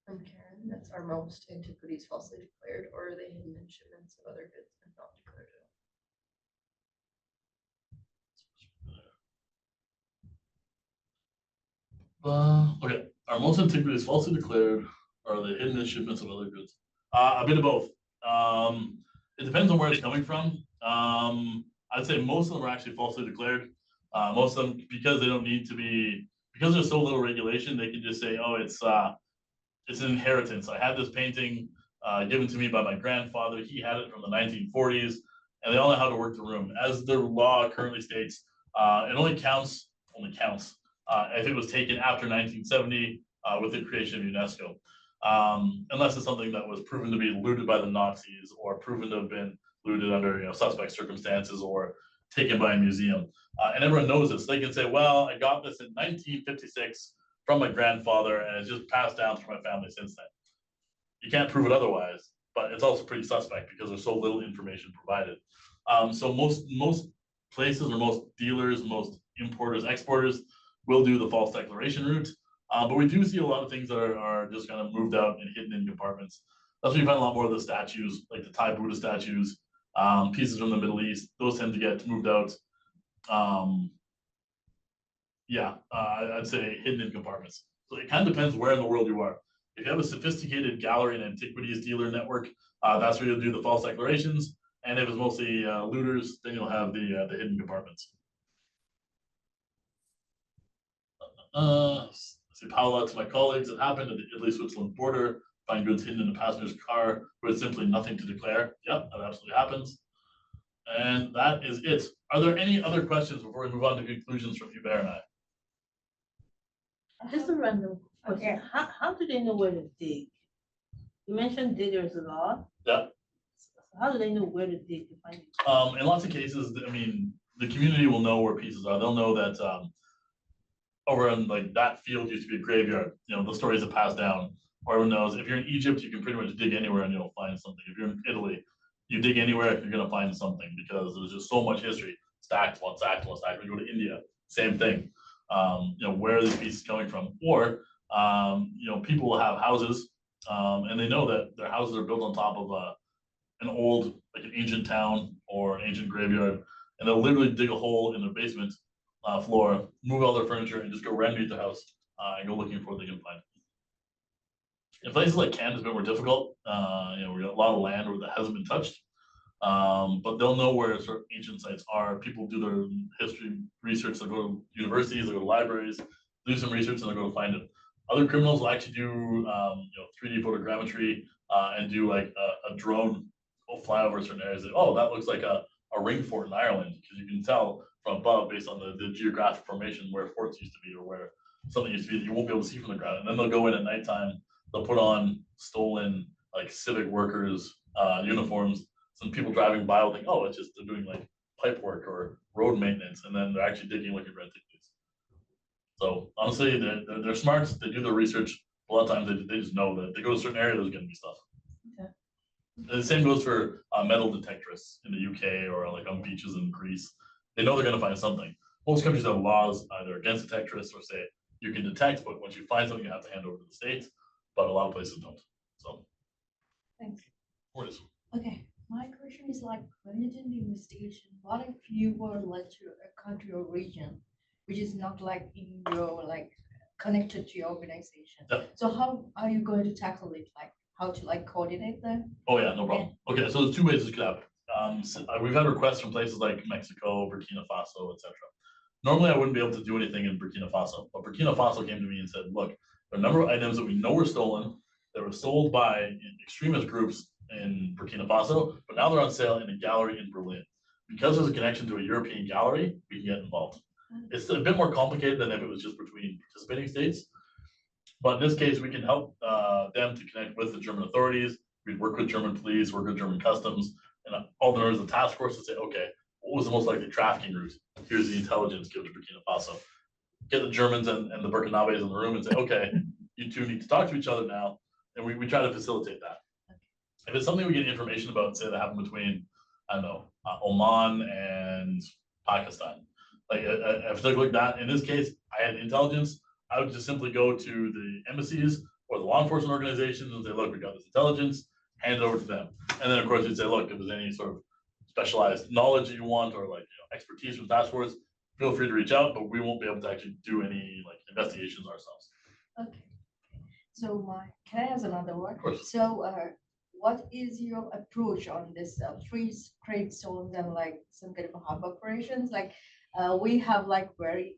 from Karen. That's our most antiquities falsely declared, or are they hidden in shipments of other goods and not declared at all? Okay, our most antiquities falsely declared, or are they hidden in shipments of other goods? A bit of both. It depends on where it's coming from. I'd say most of them are actually falsely declared. Most of them, because they don't need to be, because there's so little regulation, they can just say, oh, it's an inheritance. I had this painting given to me by my grandfather. He had it from the 1940s, and they all know how to work the room. As the law currently states, it only counts if it was taken after 1970 with the creation of UNESCO. Unless it's something that was proven to be looted by the Nazis, or proven to have been looted under suspect circumstances, or taken by a museum. And everyone knows this. They can say, well, I got this in 1956 from my grandfather, and it's just passed down through my family since then. You can't prove it otherwise, but it's also pretty suspect because there's so little information provided. So most places, or most dealers, most importers, exporters will do the false declaration route. But we do see a lot of things that are just kind of moved out and hidden in compartments. That's where you find a lot more of the statues, like the Thai Buddha statues, pieces from the Middle East. Those tend to get moved out. I'd say hidden in compartments. So it kind of depends where in the world you are. If you have a sophisticated gallery and antiquities dealer network, that's where you'll do the false declarations. And if it's mostly looters, then you'll have the hidden compartments. Say Paula, to my colleagues, it happened at the Italy-Switzerland border. Find goods hidden in a passenger's car with simply nothing to declare. Yep, that absolutely happens. And that is it. Are there any other questions before we move on to conclusions from Hubert and I? Just a random question. How do they know where to dig? You mentioned diggers a lot. Yeah. So how do they know where to dig to find it? In lots of cases, I mean, the community will know where pieces are. They'll know that over in like that field used to be a graveyard. The stories that pass down. Or everyone knows if you're in Egypt, you can pretty much dig anywhere and you'll find something. If you're in Italy, you dig anywhere, you're gonna find something because there's just so much history. Stacked one, stacked one, stacked. When you go to India, same thing. Where are these pieces coming from? Or people will have houses, and they know that their houses are built on top of an old, like an ancient town or ancient graveyard, and they'll literally dig a hole in their basement floor, move all their furniture, and just go right underneath the house and go looking for what they can find. In places like Canada, it's been more difficult. We got a lot of land where that hasn't been touched, but they'll know where sort of ancient sites are. People do their history research. They'll go to universities, they'll go to libraries, do some research, and they'll go to find it. Other criminals will actually do 3D photogrammetry and do like a drone will fly over certain areas. Like, oh, that looks like a ring fort in Ireland, because you can tell from above based on the geographic formation where forts used to be, or where something used to be that you won't be able to see from the ground. And then they'll go in at nighttime. They'll put on stolen like civic workers uniforms. Some people driving by will think, oh, it's just they're doing like pipe work or road maintenance, and then they're actually digging looking for antiquities. So honestly, they're smart. They do their research. A lot of times they just know that they go to a certain area, there's going to be stuff. Okay. And the same goes for metal detectorists in the UK or like on beaches in Greece. They know they're going to find something. Most countries have laws either against detectorists or say you can detect, but once you find something, you have to hand over to the states. But a lot of places don't. So, Thanks. Orders. Okay, my question is like, when you did the investigation, what if you were led to a country or region which is not like in your like connected to your organization? Yeah. So how are you going to tackle it? Like how to like coordinate them? Oh yeah, no problem. Okay, so there's two ways this could happen. We've had requests from places like Mexico, Burkina Faso, etc. Normally, I wouldn't be able to do anything in Burkina Faso, but Burkina Faso came to me and said, look, there are a number of items that we know were stolen, that were sold by extremist groups in Burkina Faso, but now they're on sale in a gallery in Berlin. Because there's a connection to a European gallery, we can get involved. It's a bit more complicated than if it was just between participating states. But in this case, we can help them to connect with the German authorities. We'd work with German police, work with German customs, and all the members of the task force to say, okay, what was the most likely trafficking route? Here's the intelligence given to Burkina Faso. Get the Germans and the Burkinabes in the room and say, okay, you two need to talk to each other now. And we try to facilitate that. If it's something we get information about, say that happened between, I don't know, Oman and Pakistan, like if they like that, in this case, I had intelligence, I would just simply go to the embassies or the law enforcement organizations and say, look, we got this intelligence, hand it over to them. And then of course you'd say, look, if there's any sort of specialized knowledge that you want or like expertise from task force, feel free to reach out, but we won't be able to actually do any like investigations ourselves. Okay. So can I ask another one? Of course. So what is your approach on this free trade zones and like some kind of hub operations? Like we have like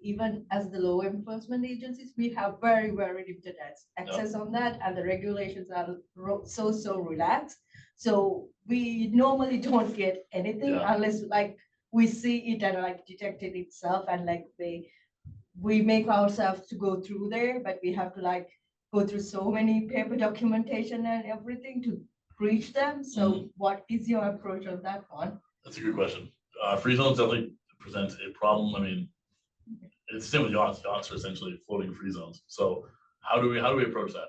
even as the law enforcement agencies, we have very limited access on that, and the regulations are so relaxed. So we normally don't get anything unless like we see it and like detect it itself, and like we make ourselves to go through there, but we have to like go through so many paper documentation and everything to reach them. So what is your approach on that one? That's a good question. Free zones definitely present a problem. I mean, it's the same with yachts. Yachts are essentially floating free zones. So how do we approach that?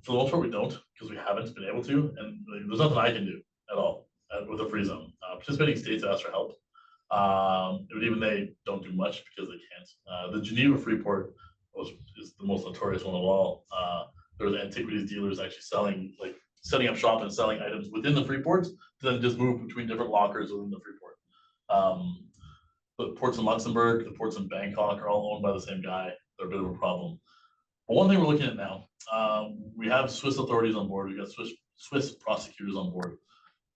For the most part, we don't, because we haven't been able to, and there's nothing I can do at all with a free zone. Participating states ask for help. But even they don't do much because they can't. The Geneva Freeport is the most notorious one of all. There's antiquities dealers actually setting up shop and selling items within the Freeports to then just move between different lockers within the Freeport. The ports in Luxembourg, the ports in Bangkok are all owned by the same guy. They're a bit of a problem. But one thing we're looking at now, we have Swiss authorities on board. We've got Swiss prosecutors on board.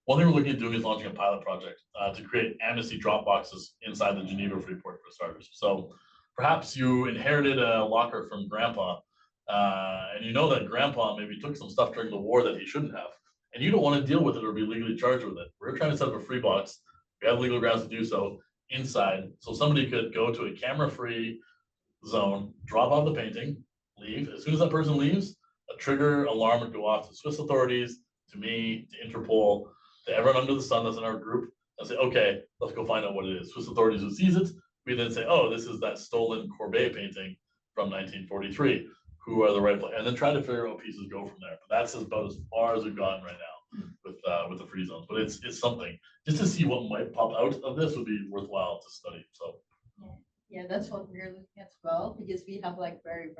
One thing we're looking at doing is launching a pilot project to create amnesty drop boxes inside the Geneva Freeport for starters. So perhaps you inherited a locker from grandpa, and you know that grandpa maybe took some stuff during the war that he shouldn't have, and you don't want to deal with it or be legally charged with it. We're trying to set up a free box. We have legal grounds to do so inside, so somebody could go to a camera-free zone, drop off the painting, leave. As soon as that person leaves, a trigger alarm would go off to Swiss authorities, to me, to Interpol, to everyone under the sun that's in our group, and say, okay, let's go find out what it is. Swiss authorities who sees it, we then say, oh, this is that stolen Courbet painting from 1943. Who are the right place? And then try to figure out what pieces go from there. But that's about as far as we've gotten right now with the free zones. But it's something. Just to see what might pop out of this would be worthwhile to study. So yeah, that's what we're looking at as well, because we have like very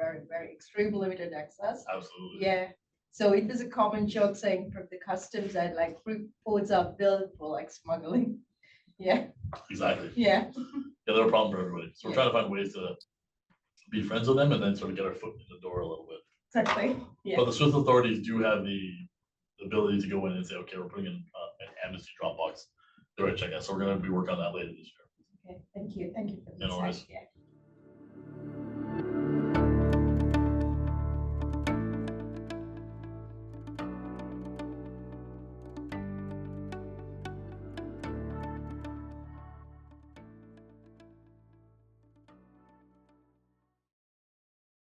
extreme limited access. Absolutely. Yeah. So it was a common joke saying from the customs that like free ports are built for like smuggling. Yeah. Exactly. Yeah. Yeah, they're a problem for everybody. So we're trying to find ways to be friends with them and then sort of get our foot in the door a little bit. Exactly. Yeah. But the Swiss authorities do have the ability to go in and say, okay, we're putting in an amnesty drop box. They're right, check out. So we're going to be working on that later this year. Okay. Thank you. Thank you for No worries. Yeah.